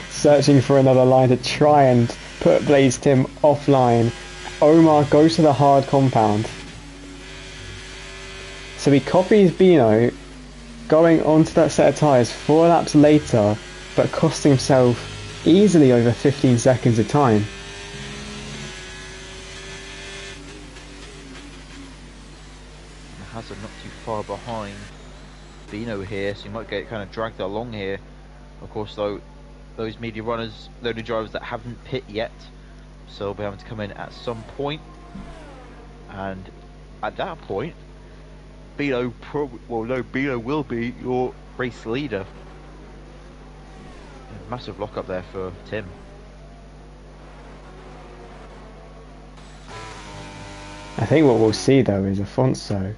[SPEAKER 1] searching for another line to try and put Blaze Tim offline. Omar goes to the hard compound. So he copies Bino, going onto that set of tyres 4 laps later, but costing himself easily over 15 seconds of time.
[SPEAKER 2] Hazard not too far behind Bino here, so he might get kind of dragged along here. Of course though, those media runners, the only drivers that haven't pit yet, so they'll be having to come in at some point. And at that point, Bino Bino will be your race leader. Massive lock up there for Tim.
[SPEAKER 1] I think what we'll see though is Afonso.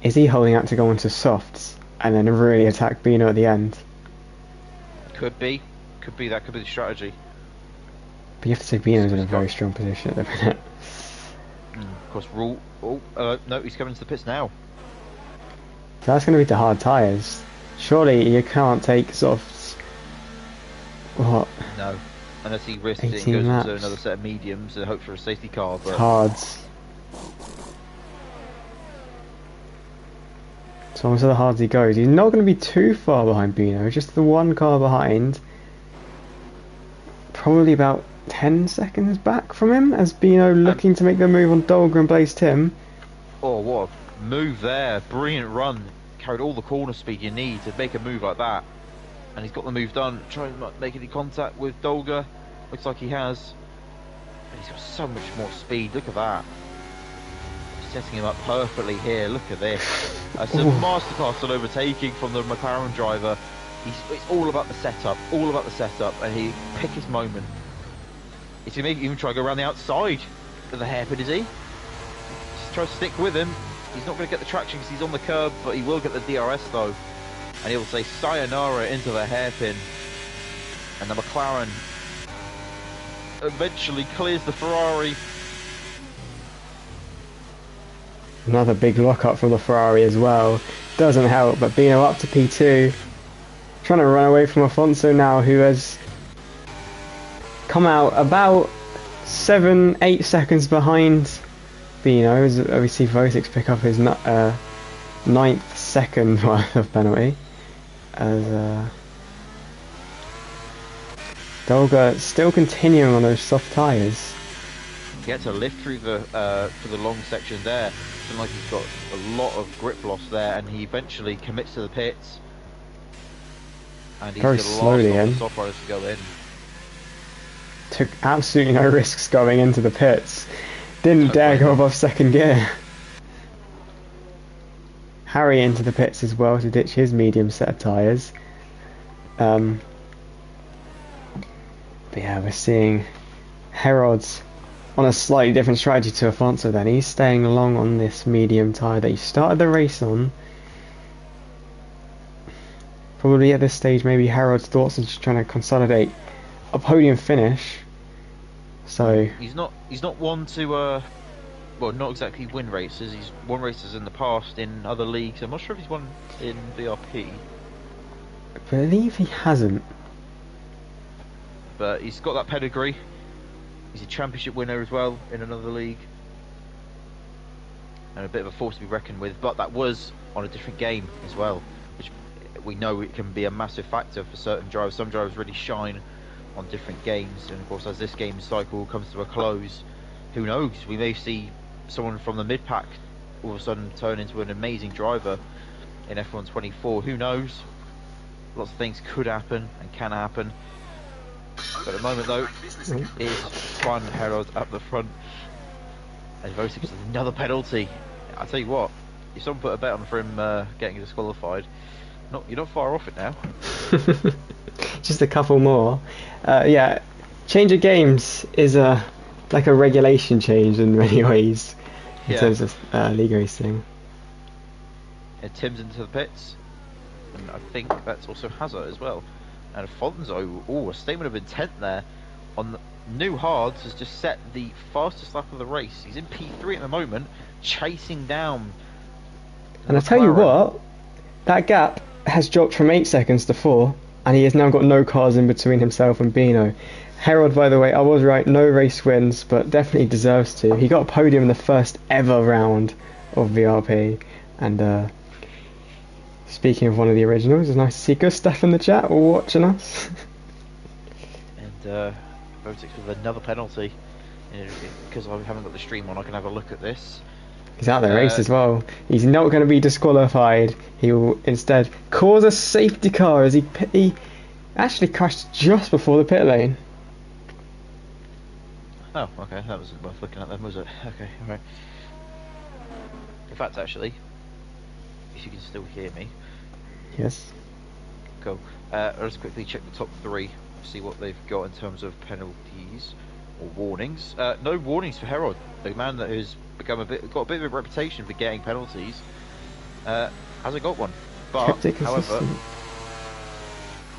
[SPEAKER 1] Is he holding out to go into softs and then really attack Bino at the end?
[SPEAKER 2] Could be. Could be that. Could be the strategy.
[SPEAKER 1] But you have to say Bino's
[SPEAKER 2] So
[SPEAKER 1] in a
[SPEAKER 2] he's
[SPEAKER 1] very
[SPEAKER 2] got.
[SPEAKER 1] strong position at the minute.
[SPEAKER 2] Of course, rule. Oh, no, he's coming into the pits now.
[SPEAKER 1] So that's going to be the hard tyres. Surely you can't take sort of, what,
[SPEAKER 2] No, unless he risks it and
[SPEAKER 1] 18
[SPEAKER 2] goes into
[SPEAKER 1] laps?
[SPEAKER 2] another set of mediums and hope for a safety car.
[SPEAKER 1] It's
[SPEAKER 2] But
[SPEAKER 1] hards. So almost the hards he goes. He's not going to be too far behind Bino, just the one car behind. Probably about 10 seconds back from him as Bino looking to make the move on Dolga and Blaze Tim.
[SPEAKER 2] oh, what a move there! Brilliant run. Carried all the corner speed you need to make a move like that, and he's got the move done. Trying to make any contact with Dolga. Looks like he has. But he's got so much more speed. Look at that. Setting him up perfectly here. Look at this. It's a masterclass on overtaking from the McLaren driver. It's all about the setup. All about the setup, and he pick his moment. He's gonna even try to go around the outside with the hairpin, is he? Just try to stick with him. He's not going to get the traction because he's on the curb, but he will get the DRS though. And he'll say sayonara into the hairpin. And the McLaren eventually clears the Ferrari.
[SPEAKER 1] Another big lockup from the Ferrari as well. Doesn't help, but Bino up to P2. Trying to run away from Afonso now, who has come out about 7-8 seconds behind Bino, as we see Vosix pick up his 9th second worth of penalty. As Dolga still continuing on those soft tyres.
[SPEAKER 2] Gets a lift through the for the long section there. Seems like he's got a lot of grip loss there, and he eventually commits to the pits. And he's
[SPEAKER 1] Very
[SPEAKER 2] the
[SPEAKER 1] slowly
[SPEAKER 2] last of
[SPEAKER 1] in.
[SPEAKER 2] the soft riders to go in.
[SPEAKER 1] Took absolutely no risks going into the pits. Didn't dare go above second gear. Harry into the pits as well to ditch his medium set of tyres. But yeah, we're seeing Herod's on a slightly different strategy to Afonso then. He's staying long on this medium tyre that he started the race on. Probably at this stage maybe Herod's thoughts are just trying to consolidate a podium finish. So
[SPEAKER 2] he's not one to well, not exactly win races. He's won races in the past in other leagues. I'm not sure if he's won in VRP,
[SPEAKER 1] I believe he hasn't.
[SPEAKER 2] but he's got that pedigree. He's a championship winner as well in another league, and a bit of a force to be reckoned with. But that was on a different game as well, which we know it can be a massive factor for certain drivers. Some drivers really shine on different games, and of course as this game cycle comes to a close, who knows, we may see someone from the mid-pack all of a sudden turn into an amazing driver in F1 24. Who knows, lots of things could happen and can happen, but at the moment though it is Juan Herod up the front, and Vosix is another penalty. I tell you what, if someone put a bet on for him getting disqualified, you're not far off it now.
[SPEAKER 1] Just a couple more. Yeah, change of games is like a regulation change in many ways in terms of league racing.
[SPEAKER 2] And Tim's into the pits, and I think that's also Hazard as well. And Afonso, a statement of intent there on the new hards, has just set the fastest lap of the race. He's in P3 at the moment, chasing down.
[SPEAKER 1] And I tell you what, that gap has dropped from 8 seconds to 4, and he has now got no cars in between himself and Bino. Herod, by the way, I was right, no race wins, but definitely deserves to. He got a podium in the first ever round of VRP, and speaking of one of the originals, it's nice to see Gustav in the chat watching us.
[SPEAKER 2] And Vosix with another penalty. Because I haven't got the stream on, I can have a look at this.
[SPEAKER 1] He's out of the race as well. He's not going to be disqualified. He will instead cause a safety car as he actually crashed just before the pit lane.
[SPEAKER 2] Oh, okay, that was worth looking at then, was it? Okay, alright. In fact, actually, if you can still hear me.
[SPEAKER 1] Yes.
[SPEAKER 2] Cool. I'll just quickly check the top 3, see what they've got in terms of penalties or warnings. No warnings for Herod, the man that has got a bit of a reputation for getting penalties. Hasn't got one. But, however,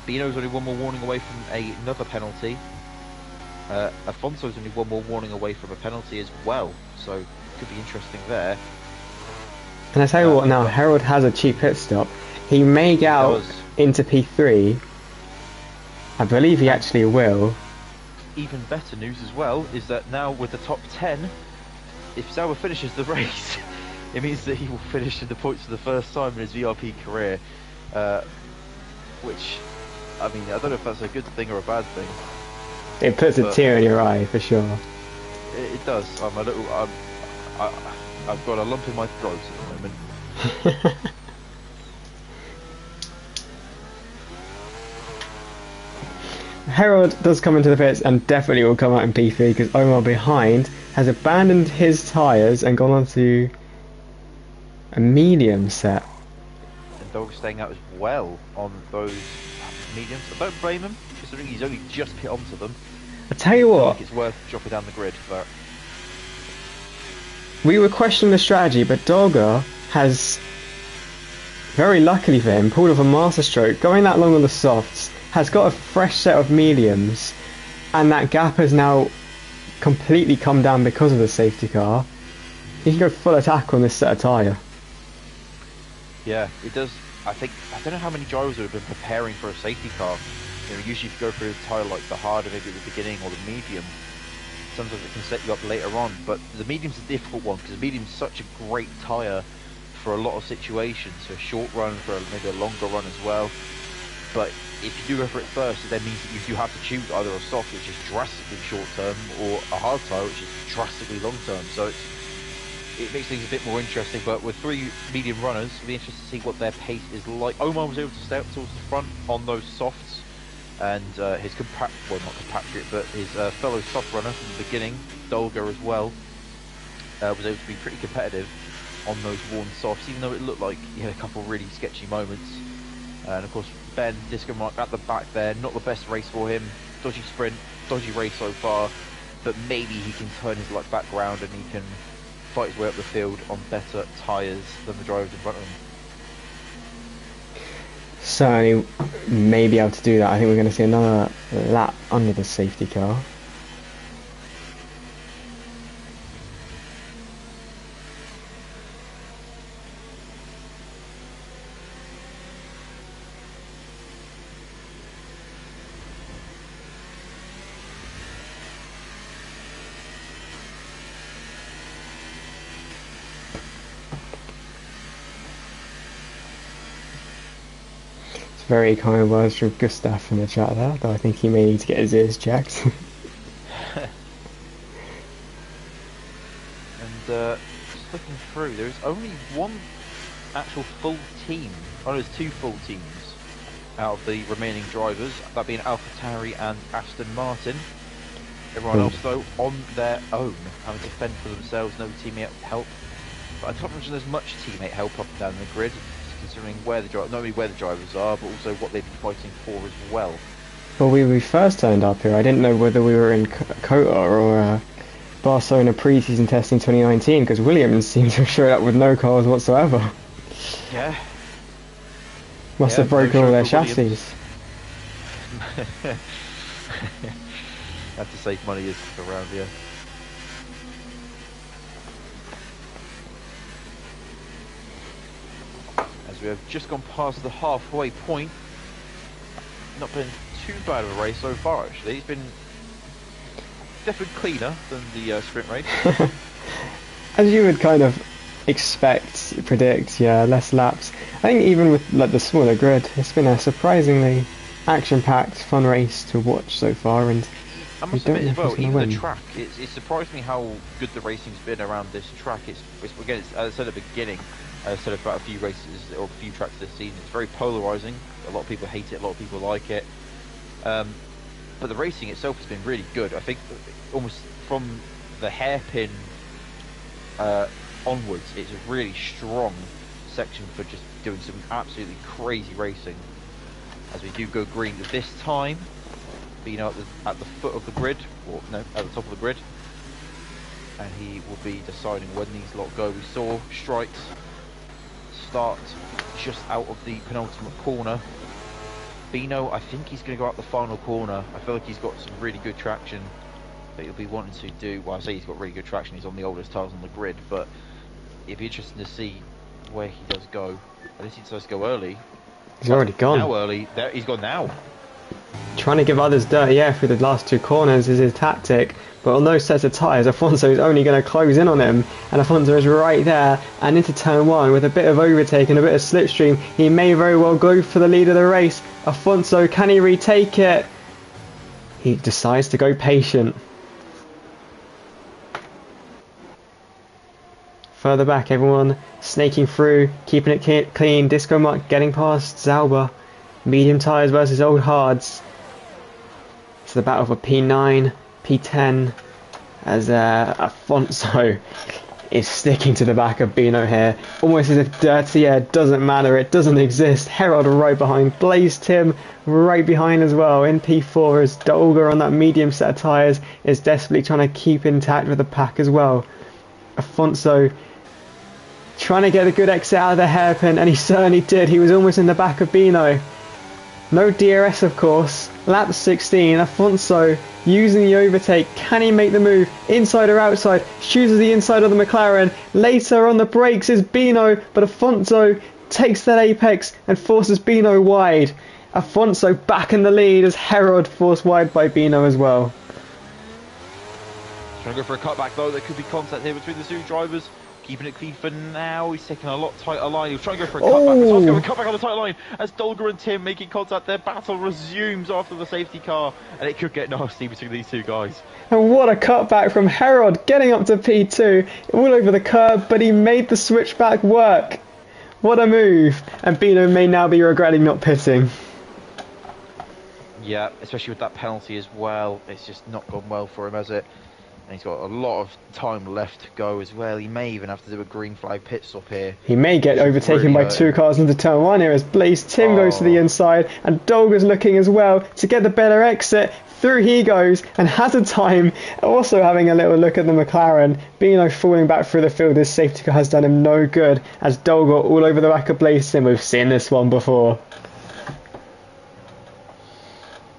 [SPEAKER 2] Bino's only one more warning away from another penalty. Afonso's only one more warning away from a penalty as well, so could be interesting there.
[SPEAKER 1] And I tell you what, now Harold has a cheap pit stop. He may get out into P3. I believe he actually will.
[SPEAKER 2] Even better news as well is that now with the top 10, if Sauber finishes the race, it means that he will finish in the points for the first time in his VRP career. Which, I mean, I don't know if that's a good thing or a bad thing.
[SPEAKER 1] It puts a tear in your eye for sure.
[SPEAKER 2] It does. I've got a lump in my throat at the moment.
[SPEAKER 1] Harold does come into the pits and definitely will come out in P3 because Omar behind has abandoned his tyres and gone on to a medium set.
[SPEAKER 2] And Dog's staying out as well on those mediums. I don't blame him, considering he's only just hit onto them.
[SPEAKER 1] I tell you what,
[SPEAKER 2] I think it's worth dropping down the grid for that.
[SPEAKER 1] We were questioning the strategy, but Dogger has, very luckily for him, pulled off a master stroke, going that long on the softs, has got a fresh set of mediums, and that gap has now completely come down because of the safety car. He can go full attack on this set of tyre.
[SPEAKER 2] Yeah, it does. I don't know how many drivers would have been preparing for a safety car. You know, usually if you go for a tyre like the harder, maybe at the beginning, or the medium, sometimes it can set you up later on. But the medium's a difficult one because the medium's such a great tyre for a lot of situations. For a short run, for maybe a longer run as well. But if you do go for it first, it then means that you do have to choose either a soft, which is drastically short term, or a hard tyre, which is drastically long term. So it makes things a bit more interesting. But with three medium runners, it'll be interesting to see what their pace is like. Omar was able to stay up towards the front on those softs, and his his fellow soft runner from the beginning, Dolga as well, was able to be pretty competitive on those worn softs, even though it looked like he had a couple of really sketchy moments. And of course, Ben Disco Mark at the back there, not the best race for him. Dodgy sprint, dodgy race so far, but maybe he can turn his luck back round and he can fight his way up the field on better tyres than the drivers in front of him.
[SPEAKER 1] Certainly may be able to do that. I think we're going to see another lap under the safety car. Very kind words from Gustav in the chat there, though I think he may need to get his ears checked.
[SPEAKER 2] And just looking through, there's only one actual full team. Oh, there's two full teams out of the remaining drivers, that being AlphaTauri and Aston Martin. Everyone else, though, on their own, having to fend for themselves, no teammate help. But I can't imagine there's much teammate help up and down the grid, considering where the not only where the drivers are, but also what they'd be fighting for as well.
[SPEAKER 1] Well, we first turned up here, I didn't know whether we were in Kota or Barcelona pre-season test in 2019, because Williams seemed to have showed up with no cars whatsoever.
[SPEAKER 2] Yeah.
[SPEAKER 1] Must have broken all their chassis.
[SPEAKER 2] Have to save money is around here. As we have just gone past the halfway point. Not been too bad of a race so far, actually. It's been definitely cleaner than the sprint race.
[SPEAKER 1] As you would kind of expect, predict, yeah, less laps. I think even with like the smaller grid, it's been a surprisingly action-packed, fun race to watch so far, and
[SPEAKER 2] I must admit as well, even the track, it surprised me how good the racing's been around this track. It's again, as I said at the beginning, I said about a few races or a few tracks this season, it's very polarising. A lot of people hate it, a lot of people like it. But the racing itself has been really good. I think almost from the hairpin onwards, it's a really strong section for just doing some absolutely crazy racing. As we do go green this time, being at the foot of the grid, or no, at the top of the grid, and he will be deciding when these lot go. We saw Strikes start just out of the penultimate corner, Bino, I think he's going to go out the final corner. I feel like he's got some really good traction that he'll be wanting to do. Well, I say he's got really good traction. He's on the oldest tires on the grid, but it'd be interesting to see where he does go. I think he decides to go early.
[SPEAKER 1] He's already gone.
[SPEAKER 2] Now early. There, he's gone now.
[SPEAKER 1] Trying to give others dirty air through the last two corners is his tactic, but on those sets of tyres, Afonso is only going to close in on him, and Afonso is right there and into turn one with a bit of overtake and a bit of slipstream. He may very well go for the lead of the race. Afonso, can he retake it? He decides to go patient. Further back, everyone snaking through, keeping it clean. Disco Mark getting past Zauber. Medium tyres versus old hards. It's the battle for P9, P10, as Afonso is sticking to the back of Bino here, almost as if dirty air doesn't matter, it doesn't exist. Herod right behind, Blaze Tim right behind as well in P4, as Dolga on that medium set of tyres is desperately trying to keep intact with the pack as well. Afonso trying to get a good exit out of the hairpin, and he certainly did. He was almost in the back of Bino. No DRS, of course. Lap 16, Afonso using the overtake. Can he make the move? Inside or outside? Chooses the inside of the McLaren. Later on the brakes is Bino, but Afonso takes that apex and forces Bino wide. Afonso back in the lead as Herod forced wide by Bino as well.
[SPEAKER 2] Trying to go for a cutback though. There could be contact here between the two drivers. Keeping it clean for now. He's taking a lot tighter line. He'll try and go for a cutback. He's trying to go for a cutback on the tight line as Dolga and Tim making contact. Their battle resumes after the safety car, and it could get nasty between these two guys.
[SPEAKER 1] And what a cutback from Herod, getting up to P2, all over the curb, but he made the switchback work. What a move. And Bino may now be regretting not pitting.
[SPEAKER 2] Yeah, especially with that penalty as well. It's just not gone well for him, has it? And he's got a lot of time left to go as well. He may even have to do a green flag pit stop here.
[SPEAKER 1] He may get overtaken by two cars into turn one here as Blaze Tim goes to the inside, and Dolga's looking as well to get the better exit. Through he goes and has a time. Also having a little look at the McLaren. Bino falling back through the field. His safety car has done him no good as Dolga all over the back of Blaze Tim. We've seen this one before.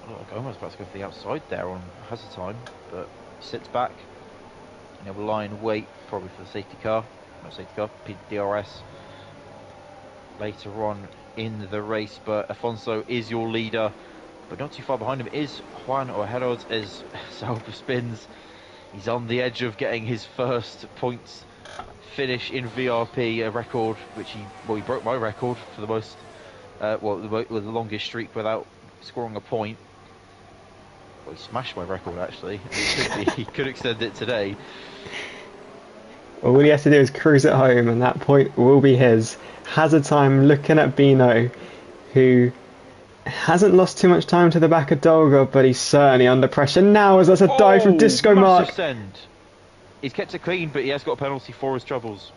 [SPEAKER 2] I was about to go for the outside there on hazard time, but sits back and he'll lie in wait probably for the safety car, not safety car, DRS later on in the race. But Afonso is your leader, but not too far behind him is Juan or Herod as Sauber spins. He's on the edge of getting his first points finish in VRP, a record which he broke my record for the most the longest streak without scoring a point. Well, he smashed my record actually. He could extend it today.
[SPEAKER 1] All he has to do is cruise it home and that point will be his. Hazard time looking at Bino, who hasn't lost too much time to the back of Dolga, but he's certainly under pressure now as that's a dive from Disco Mark.
[SPEAKER 2] Send. He's kept it clean, but he has got a penalty for his troubles.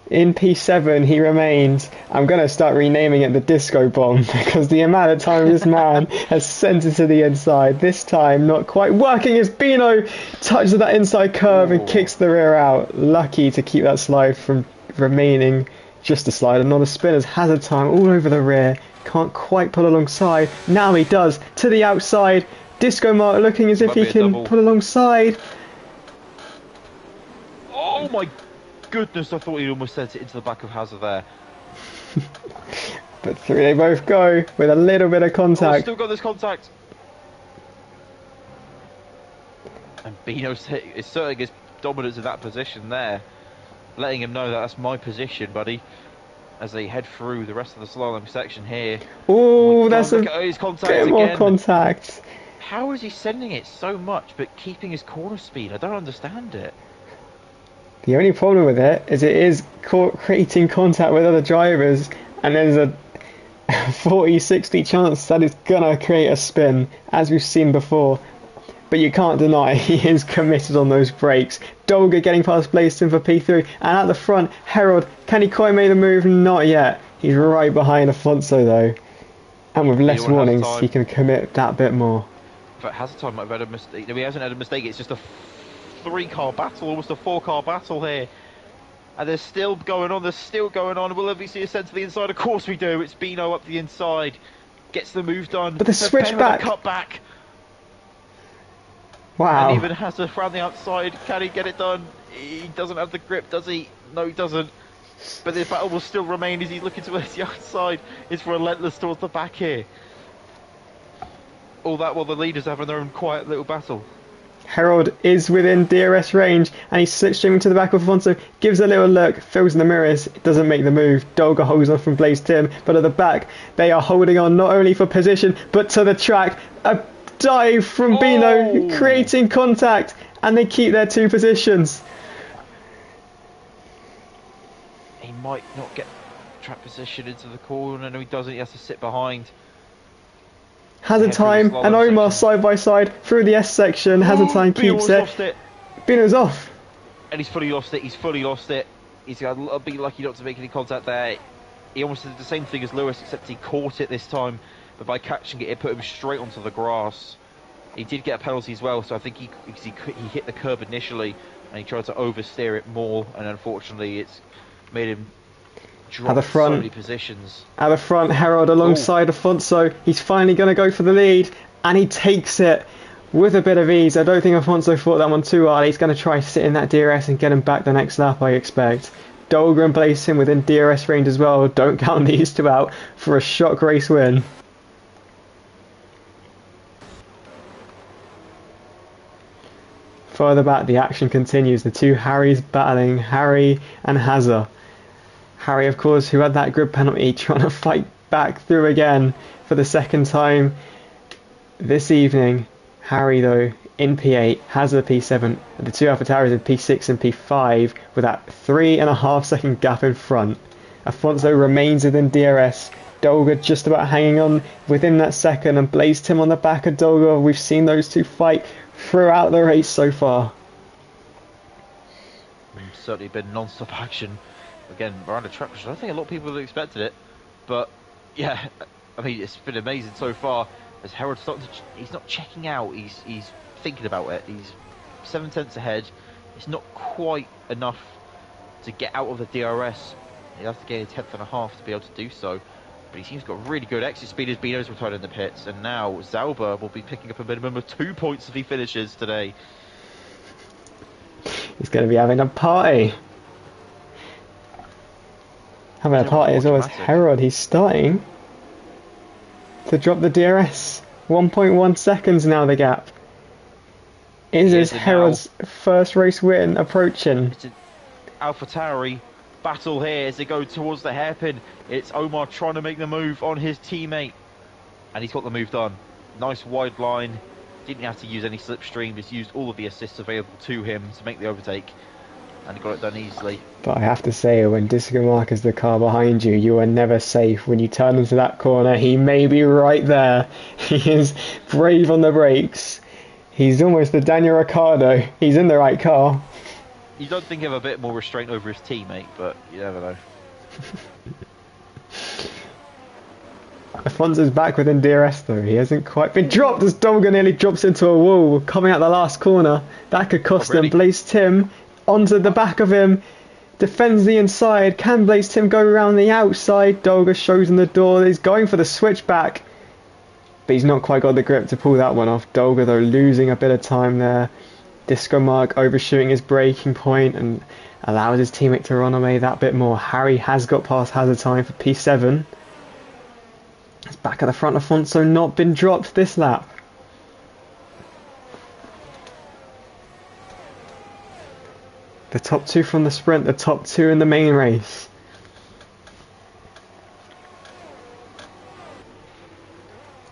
[SPEAKER 1] In P7 he remains. I'm going to start renaming it the Disco Bomb because the amount of time this man has sent it to the inside. This time not quite working as Bino touches that inside curve and kicks the rear out. Lucky to keep that slide from remaining just a slide and not a spin as Hazard time all over the rear. Can't quite pull alongside. Now he does to the outside. Disco Mark looking as if he can pull alongside.
[SPEAKER 2] Oh my goodness, I thought he almost sent it into the back of Hazard there.
[SPEAKER 1] But through they both go with a little bit of contact.
[SPEAKER 2] Still got this contact. And Bino is asserting his dominance in that position there, letting him know that that's my position, buddy, as they head through the rest of the slalom section here.
[SPEAKER 1] Oh, that's a
[SPEAKER 2] bit
[SPEAKER 1] more contact.
[SPEAKER 2] How is he sending it so much but keeping his corner speed? I don't understand it.
[SPEAKER 1] The only problem with it is creating contact with other drivers, and there's a 40-60 chance that it's gonna create a spin, as we've seen before. But you can't deny he is committed on those brakes. Dolga getting past Blaiston for P3, and at the front, Herod, can he quite make the move? Not yet. He's right behind Afonso though, and with less warnings, he can commit that bit more.
[SPEAKER 2] But Hazard time might have had a mistake. No, he hasn't had a mistake. It's just a 3-car battle, almost a 4-car battle here. And there's still going on, Will we see a send to the inside? Of course we do. It's Bino up the inside. Gets the move done.
[SPEAKER 1] But the switch back.
[SPEAKER 2] Cut back.
[SPEAKER 1] Wow.
[SPEAKER 2] And even has to around the outside. Can he get it done? He doesn't have the grip, does he? No, he doesn't. But the battle will still remain as he's looking towards the outside. It's relentless towards the back here. All that while the leaders are having their own quiet little battle.
[SPEAKER 1] Harold is within DRS range, and he's slipstreaming to the back of Afonso, gives a little look, fills in the mirrors, doesn't make the move. Dolga holds on from Blaze Tim, but at the back, they are holding on not only for position, but to the track. A dive from Bino, creating contact, and they keep their 2 positions.
[SPEAKER 2] He might not get track position into the corner, no he doesn't, he has to sit behind.
[SPEAKER 1] Has a time, and Omar side by side through the S section. Has a time, keeps it. Bino's off.
[SPEAKER 2] And he's fully lost it, he's got to be lucky not to make any contact there. He almost did the same thing as Lewis, except he caught it this time. But by catching it, it put him straight onto the grass. He did get a penalty as well, so I think he hit the curb initially, and he tried to oversteer it more, and unfortunately it's made him drop so many positions.
[SPEAKER 1] At the front, Harold alongside Afonso. He's finally going to go for the lead, and he takes it with a bit of ease. I don't think Afonso fought that one too hard. He's going to try to sit in that DRS and get him back the next lap, I expect. Dolga and Blaze him within DRS range as well. Don't count these 2 out for a shock race win. Further back, the action continues. The 2 Harrys battling, Harry and Hazza. Harry, of course, who had that grid penalty, trying to fight back through again for the 2nd time this evening. Harry, though, in P8, has the P7. The 2 AlphaTauris in P6 and P5 with that 3.5 second gap in front. Afonso remains within DRS. Dolga just about hanging on within that second, and Blaze Tim on the back of Dolga. We've seen those 2 fight throughout the race so far.
[SPEAKER 2] Certainly been non-stop action. Again, around the track, I don't think a lot of people have expected it, but yeah, I mean, it's been amazing so far. As Harold's starting to, he's not checking out, he's thinking about it. He's 7 tenths ahead. It's not quite enough to get out of the DRS. He has to gain a 10.5 to be able to do so. But he seems to got really good exit speed as Bino's retired in the pits, and now Zauber will be picking up a minimum of 2 points if he finishes today.
[SPEAKER 1] He's going to be having a party. Having a party as well as Harold. He's starting to drop the DRS. 1.1 seconds now the gap. Is Harold's first race win approaching?
[SPEAKER 2] It's an AlphaTauri battle here as they go towards the hairpin. It's Omar trying to make the move on his teammate, and he's got the move done. Nice wide line. Didn't have to use any slipstream, just used all of the assists available to him to make the overtake, and he got it done easily. But
[SPEAKER 1] I have to say, when Disco Mark is the car behind you, you are never safe. When you turn into that corner, he may be right there. He is brave on the brakes. He's almost the Daniel Ricciardo. He's in the right car.
[SPEAKER 2] You don't think of a bit more restraint over his teammate, but you never know.
[SPEAKER 1] Afonso's back within DRS though. He hasn't quite been dropped as Dolga nearly drops into a wall coming out the last corner. That could cost him. Blaze Tim onto the back of him. Defends the inside. Can Blaze Tim go around the outside? Dolga shows him the door. He's going for the switchback, but he's not quite got the grip to pull that one off. Dolga though losing a bit of time there. Disco Mark overshooting his braking point and allows his teammate to run away that bit more. Harry has got past hazard time for P7. It's back at the front. Afonso not been dropped this lap. The top 2 from the sprint, the top 2 in the main race.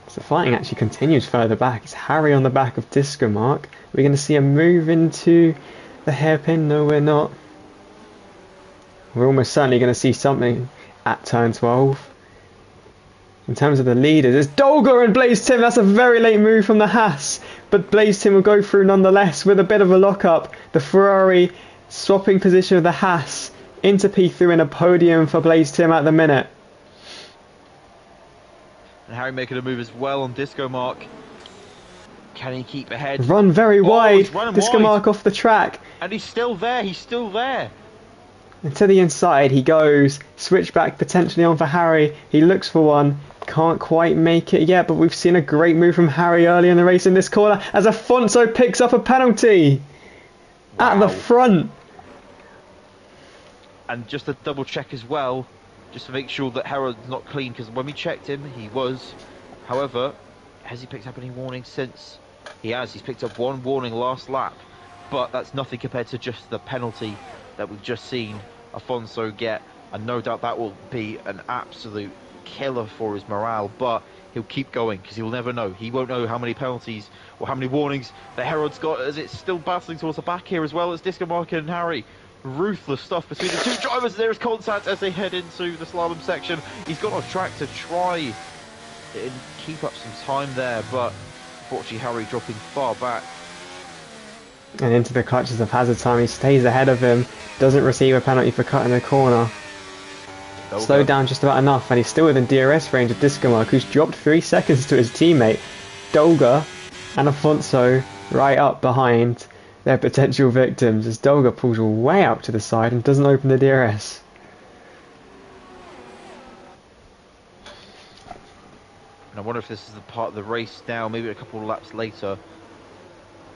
[SPEAKER 1] So the fighting actually continues further back. It's Harry on the back of Disco Mark. We're going to see a move into the hairpin. No, we're not. We're almost certainly going to see something at turn 12. In terms of the leaders, it's Dolga and Blaze Tim. That's a very late move from the Haas, but Blaze Tim will go through nonetheless with a bit of a lock-up. The Ferrari swapping position of the Haas into P3 in a podium for Blaze Tim at the minute.
[SPEAKER 2] And Harry making a move as well on Disco Mark. Can he keep ahead?
[SPEAKER 1] Run very wide. Disco Mark off the track.
[SPEAKER 2] And he's still there. He's still there.
[SPEAKER 1] And to the inside he goes, switchback potentially on for Harry, he looks for one, can't quite make it yet, but we've seen a great move from Harry early in the race in this corner as Afonso picks up a penalty at the
[SPEAKER 2] Wow.
[SPEAKER 1] front.
[SPEAKER 2] And just to double check as well, just to make sure that Harold's not clean, because when we checked him, he was. However, has he picked up any warnings since? He has. He's picked up one warning last lap, but that's nothing compared to just the penalty that we've just seen Afonso get. And no doubt that will be an absolute killer for his morale, but he'll keep going because he'll never know. He won't know how many penalties or how many warnings that Harold's got, as it's still battling towards the back here, as well as Disco Market and Harry. Ruthless stuff between the two drivers. There is contact as they head into the slalom section. He's got off track to try and keep up some time there, but unfortunately Harry dropping far back.
[SPEAKER 1] And into the clutches of Hazard time, he stays ahead of him, doesn't receive a penalty for cutting the corner. Slowed down just about enough, and he's still within DRS range of Discomark, who's dropped 3 seconds to his teammate. Dolga and Afonso right up behind their potential victims as Dolga pulls way out to the side and doesn't open the DRS.
[SPEAKER 2] And I wonder if this is the part of the race now, maybe a couple of laps later,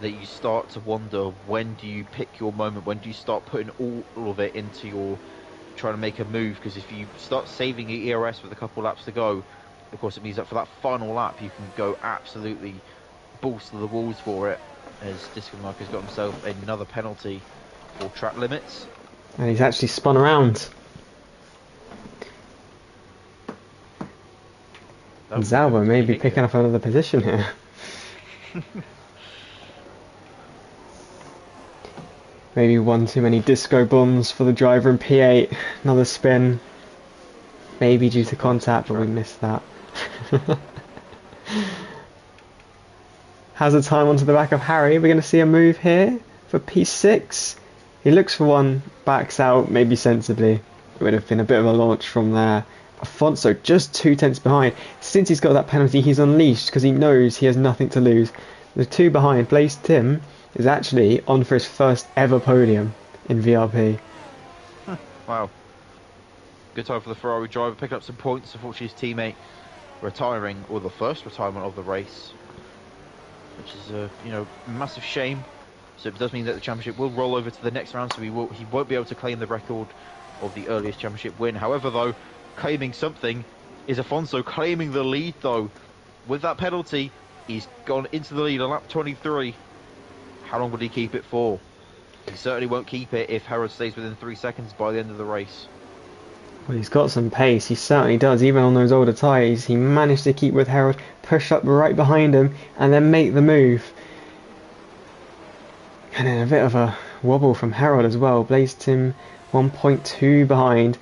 [SPEAKER 2] that you start to wonder, when do you pick your moment? When do you start putting all of it into your trying to make a move? Because if you start saving your ERS with a couple laps to go, of course it means that for that final lap you can go absolutely balls to the walls for it, as Discomark has got himself another penalty for track limits.
[SPEAKER 1] And he's actually spun around. And Zalba may be picking up another position here. Maybe one too many disco bombs for the driver in P8. Another spin. Maybe due to contact, but we missed that. Has a time onto the back of Harry. We're going to see a move here for P6. He looks for one, backs out, maybe sensibly. It would have been a bit of a launch from there. Afonso just 2 tenths behind. Since he's got that penalty, he's unleashed because he knows he has nothing to lose. The 2 behind, Blaze Tim, is actually on for his first ever podium in VRP.
[SPEAKER 2] Wow. Good time for the Ferrari driver, picking up some points. Unfortunately his teammate retiring, or the first retirement of the race, which is a massive shame. So it does mean that the championship will roll over to the next round, so he won't be able to claim the record of the earliest championship win. However though, claiming something is Afonso claiming the lead though. With that penalty, he's gone into the lead on lap 23. How long will he keep it for? He certainly won't keep it if Harold stays within 3 seconds by the end of the race.
[SPEAKER 1] Well, he's got some pace, he certainly does, even on those older tyres. He managed to keep with Harold, push up right behind him, and then make the move. And then a bit of a wobble from Harold as well. Blazed him 1.2 behind.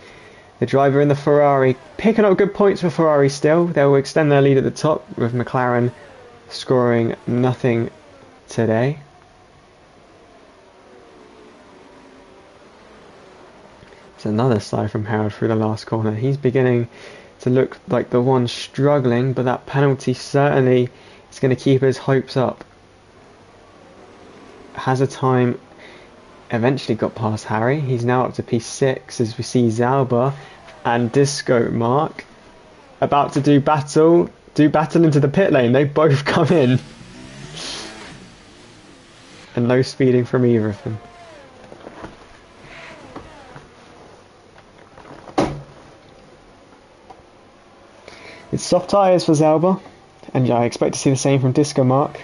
[SPEAKER 1] The driver in the Ferrari picking up good points for Ferrari still. They will extend their lead at the top, with McLaren scoring nothing today. It's another slide from Harold through the last corner. He's beginning to look like the one struggling, but that penalty certainly is going to keep his hopes up. Has a time eventually got past Harry. He's now up to P6 as we see Zalba and Disco Mark about to do battle into the pit lane. They both come in. And no speeding from either of them. It's soft tyres for Zalba, and I expect to see the same from Disco Mark,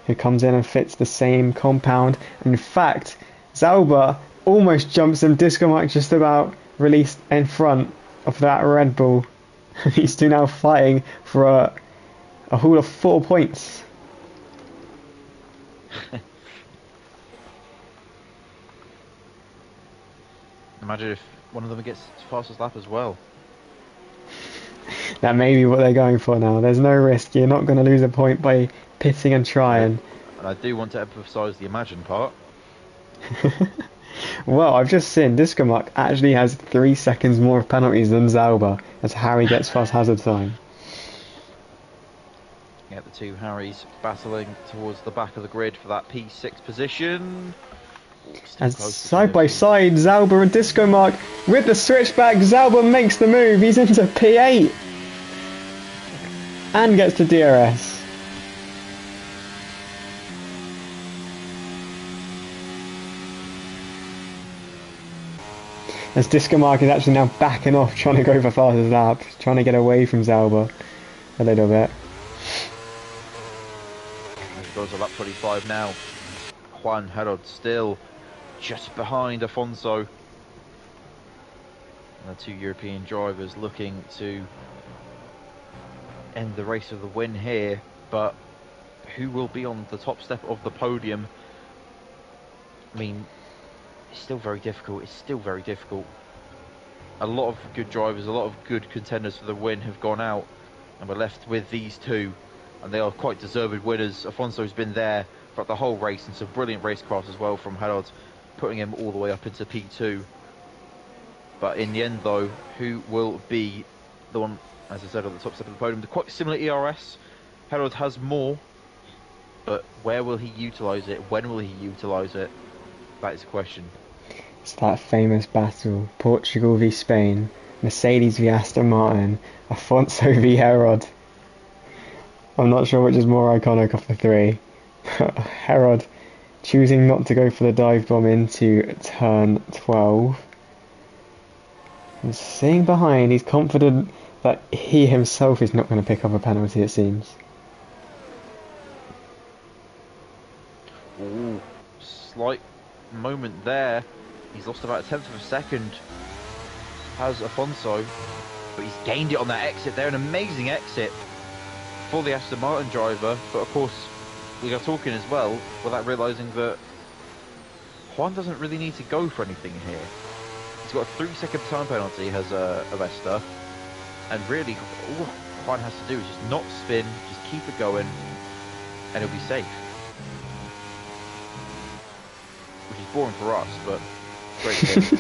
[SPEAKER 1] who comes in and fits the same compound. And in fact, Zalba almost jumps him. Disco Mark just about released in front of that Red Bull. These two now fighting for a haul of 4 points.
[SPEAKER 2] Imagine if one of them gets fastest lap as well.
[SPEAKER 1] That may be what they're going for now. There's no risk. You're not going to lose a point by pitting and trying.
[SPEAKER 2] And I do want to emphasise the imagine part.
[SPEAKER 1] Well, I've just seen Disco Mark actually has 3 seconds more of penalties than Zalba as Harry gets fast hazard time.
[SPEAKER 2] Yeah, the two Harrys battling towards the back of the grid for that P6 position. Still
[SPEAKER 1] And
[SPEAKER 2] close to
[SPEAKER 1] side by
[SPEAKER 2] finishing.
[SPEAKER 1] side, Zauber and Disco Mark with the switchback. Zauber makes the move. He's into P8 and gets to DRS. As Disco Mark is actually now backing off, trying to go for fastest lap, trying to get away from Zauber a little bit.
[SPEAKER 2] As he goes on lap 25 now. Juan Herod still just behind Afonso. And the two European drivers looking to end the race with a win here, but who will be on the top step of the podium? I mean, it's still very difficult. It's still very difficult. A lot of good drivers, a lot of good contenders for the win have gone out, and we're left with these two, and they are quite deserved winners. Afonso's been there throughout the whole race, and some brilliant racecraft as well from Herod, putting him all the way up into P2. But in the end, though, who will be the one, as I said, on the top step of the podium? They're quite similar ERS. Herod has more, but where will he utilise it? When will he utilise it? That is the question.
[SPEAKER 1] It's that famous battle, Portugal v Spain, Mercedes v Aston Martin, Afonso v Herod. I'm not sure which is more iconic of the three. Herod choosing not to go for the dive bomb into turn 12. And seeing behind, he's confident that he himself is not going to pick up a penalty, it seems.
[SPEAKER 2] Ooh, slight moment there. He's lost about a tenth of a second. Has Afonso, but he's gained it on that exit there. An amazing exit for the Aston Martin driver. But of course, we are talking as well without realising that Juan doesn't really need to go for anything here. He's got a 3-second time penalty, has Avesta, and really all Juan has to do is just not spin, just keep it going, and he'll be safe. Which is boring for us, but great for him.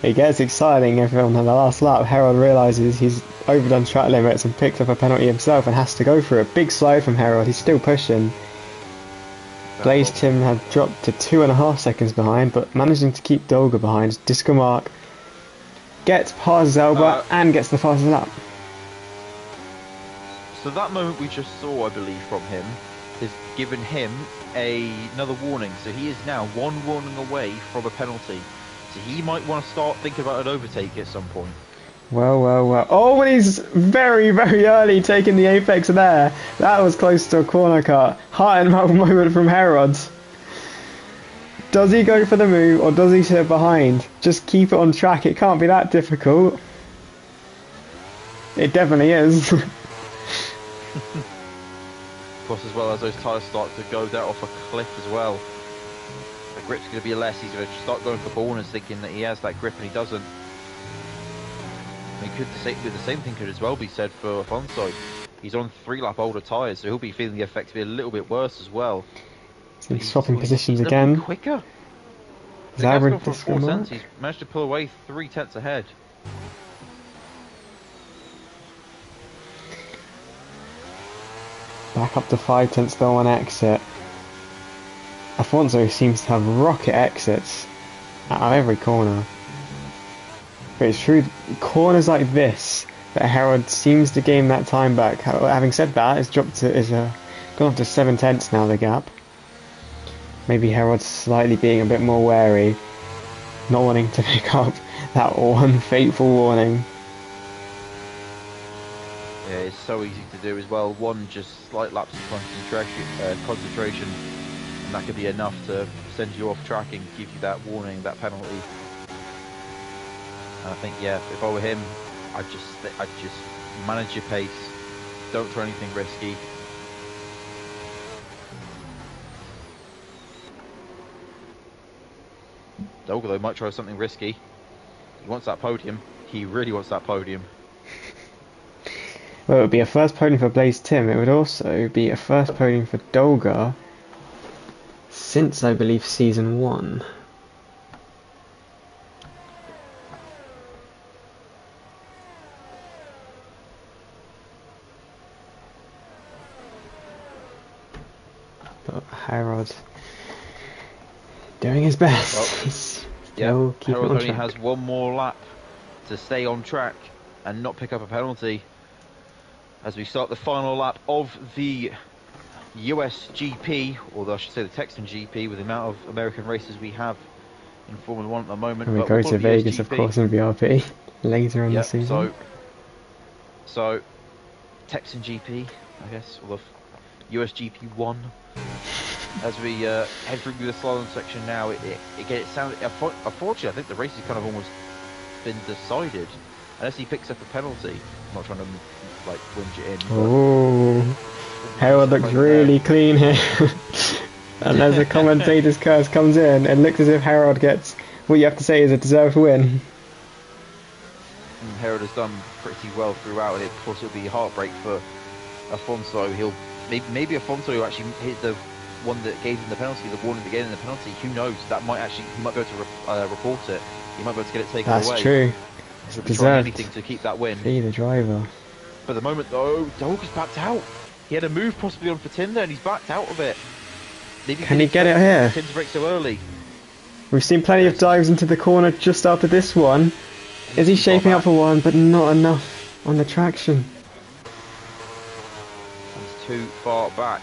[SPEAKER 1] It gets exciting if on the last lap Herod realises he's overdone track limits and picked up a penalty himself and has to go for a big slide from Herod. He's still pushing. Blaze Tim had dropped to 2.5 seconds behind, but managing to keep Dolga behind. Disco Mark gets past Zelba and gets the fastest lap.
[SPEAKER 2] So that moment we just saw, I believe, from him has given him another warning. So he is now one warning away from a penalty. So he might want to start thinking about an overtake at some point.
[SPEAKER 1] Well, well, well. Oh, but he's very, very early taking the apex there. That was close to a corner cut. Heart and mouth moment from Herod. Does he go for the move or does he sit behind? Just keep it on track. It can't be that difficult. It definitely is.
[SPEAKER 2] Of course, as well as those tyres start to go down off a cliff as well. The grip's going to be less. He's going to start going for corners thinking that he has that grip and he doesn't. I mean, the same thing could as well be said for Afonso. He's on 3-lap older tyres, so he'll be feeling the effects be a little bit worse as well.
[SPEAKER 1] He's swapping positions
[SPEAKER 2] he's
[SPEAKER 1] again.
[SPEAKER 2] Quicker.
[SPEAKER 1] Zabra
[SPEAKER 2] For 4 cents, he's managed to pull away 3 tenths ahead.
[SPEAKER 1] Back up to 5 tenths though on exit. Afonso seems to have rocket exits out of every corner. But it's true, corners like this that Herod seems to gain that time back. Having said that, it's dropped to gone up to 7 tenths now, the gap. Maybe Herod's slightly being a bit more wary, not wanting to pick up that one fateful warning.
[SPEAKER 2] Yeah, it's so easy to do as well. One just slight lapse of concentration, and that could be enough to send you off track and give you that warning, that penalty. And I think, yeah, if I were him, I'd just manage your pace. Don't try anything risky. Dolga, though, might try something risky. He wants that podium. He really wants that podium.
[SPEAKER 1] Well, it would be a first podium for Blaze Tim. It would also be a first podium for Dolga since, I believe, season 1. But Herod doing his best.
[SPEAKER 2] Well,
[SPEAKER 1] He's
[SPEAKER 2] yeah,
[SPEAKER 1] still keeping
[SPEAKER 2] Harold
[SPEAKER 1] on
[SPEAKER 2] only
[SPEAKER 1] track.
[SPEAKER 2] has one more lap to stay on track and not pick up a penalty as we start the final lap of the US GP, or I should say the Texan GP, with the amount of American races we have in Formula 1 at the moment.
[SPEAKER 1] And we
[SPEAKER 2] But we'll
[SPEAKER 1] go
[SPEAKER 2] call
[SPEAKER 1] to
[SPEAKER 2] it the US
[SPEAKER 1] Vegas, of
[SPEAKER 2] GP.
[SPEAKER 1] course, in VRP later on the
[SPEAKER 2] Yep,
[SPEAKER 1] season.
[SPEAKER 2] so Texan GP, I guess, or the US GP 1. As we head through the slalom section now, it sounds. Unfortunately, I think the race has kind of almost been decided, unless he picks up a penalty. I'm not trying to like whinge it in.
[SPEAKER 1] Oh, Harold looks really clean here. And as the commentator's curse comes in, it looks as if Harold gets what you have to say is a deserved win.
[SPEAKER 2] Harold has done pretty well throughout, and of course it'll be heartbreak for Afonso. He'll maybe Afonso will actually hit the one that gave him the penalty, the warning that gave him the penalty. Who knows? That might actually, he might be able to report it. He might be able to get it taken away.
[SPEAKER 1] That's true.
[SPEAKER 2] He'll be trying anything to keep that win.
[SPEAKER 1] Be the driver.
[SPEAKER 2] For the moment though, Dog has backed out. He had a move possibly on Fatinda and he's backed out of it. Maybe
[SPEAKER 1] Can he get it here?
[SPEAKER 2] Fatinda's brake so early.
[SPEAKER 1] We've seen plenty of dives into the corner just after this one. Is he shaping up for one, but not enough on the traction?
[SPEAKER 2] He's too far back.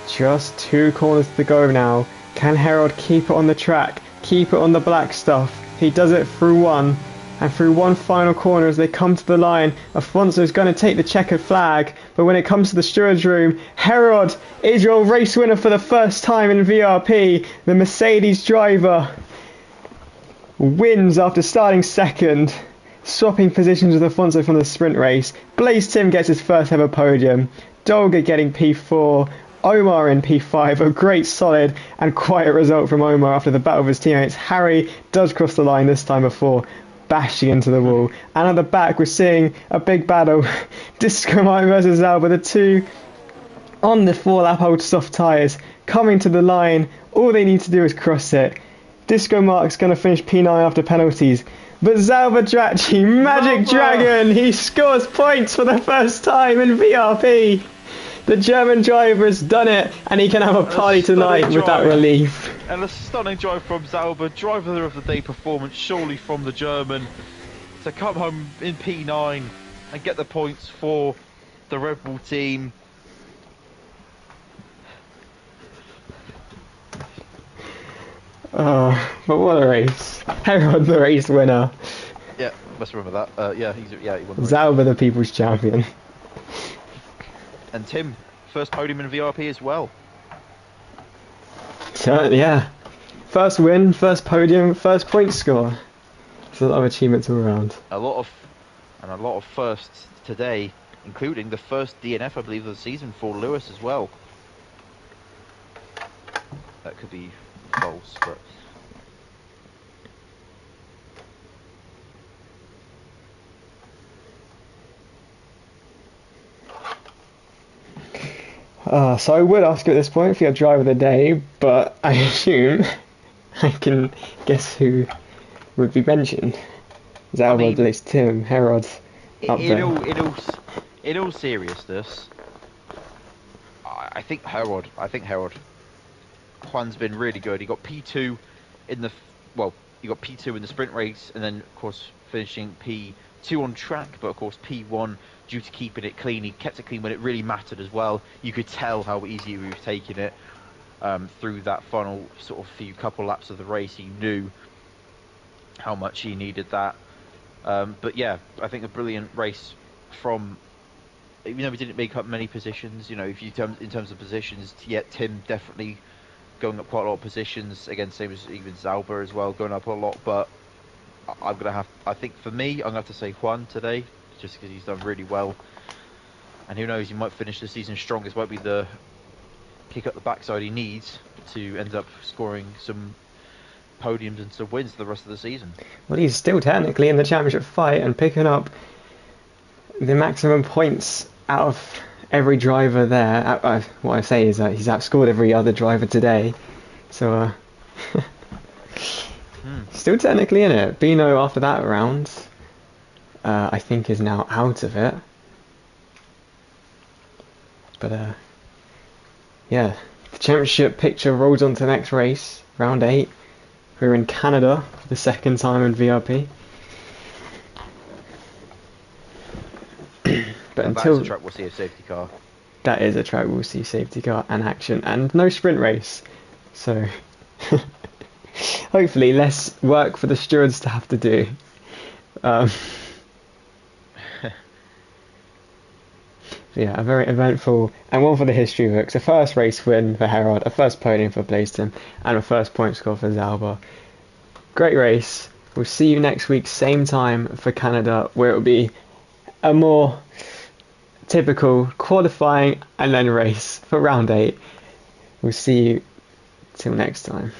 [SPEAKER 1] Just 2 corners to go now. Can Harold keep it on the track? Keep it on the black stuff? He does it through one. And through one final corner as they come to the line, Afonso's going to take the checkered flag. But when it comes to the steward's room, Harold is your race winner for the first time in VRP. The Mercedes driver wins after starting second, swapping positions with Afonso from the sprint race. Blaze Tim gets his first ever podium. Dolga getting P4. Omar in P5, a great solid and quiet result from Omar after the battle of his teammates. Harry does cross the line this time before bashing into the wall. And at the back we're seeing a big battle. Disco Mike versus Alba, the two on the 4-lap old soft tyres coming to the line. All they need to do is cross it. Disco Mark's going to finish P9 after penalties. But Zalba Dracci, Magic Dragon, he scores points for the first time in VRP. The German driver has done it, and he can have a party tonight with that relief.
[SPEAKER 2] And a stunning drive from Zalba, driver of the day performance, surely from the German, to come home in P9 and get the points for the Red Bull team.
[SPEAKER 1] Oh, but what a race. Harold the race winner.
[SPEAKER 2] Yeah, must remember that. He won the race.
[SPEAKER 1] Zalba the people's champion.
[SPEAKER 2] And Tim, first podium in VRP as well.
[SPEAKER 1] So, yeah. First win, first podium, first point score. There's a lot of achievements all around.
[SPEAKER 2] A lot of firsts today, including the first DNF, I believe, of the season for Lewis as well. That could be false, but...
[SPEAKER 1] So I would ask you at this point for your driver of the day, but I assume I can guess who would be mentioned. Zalba, Blaze Tim, Harold, up there.
[SPEAKER 2] In all seriousness, I think Harold. Juan's been really good. He got P2 in the he got P2 in the sprint race, and then of course finishing P2 on track, but of course P1 due to keeping it clean. He kept it clean when it really mattered as well. You could tell how easy he was taking it through that final sort of few couple laps of the race. He knew how much he needed that. But yeah, I think a brilliant race from, we didn't make up many positions, if you in terms of positions, yet Tim definitely going up quite a lot of positions, again same as even Zalba as well, going up a lot, but I think for me, I'm going to have to say Juan today, just because he's done really well. And who knows, he might finish the season strong. This might be the kick up the backside he needs to end up scoring some podiums and some wins for the rest of the season.
[SPEAKER 1] Well, he's still technically in the championship fight and picking up the maximum points out of every driver there. What I say is that he's outscored every other driver today. So, still technically in it. Bino, after that round, I think is now out of it. But, yeah, The championship picture rolls on to the next race, round 8. We're in Canada for the second time in VRP. But
[SPEAKER 2] Now that's a
[SPEAKER 1] until
[SPEAKER 2] track we'll see a safety car.
[SPEAKER 1] that is a track, we'll see safety car and action and no sprint race. So hopefully less work for the stewards to have to do. Yeah, a very eventful and one for the history books. A first race win for Herod, a first podium for Blaiston, and a first point score for Zalba. Great race. We'll see you next week, same time for Canada, where it'll be a more typical qualifying and then race for round 8. We'll see you till next time.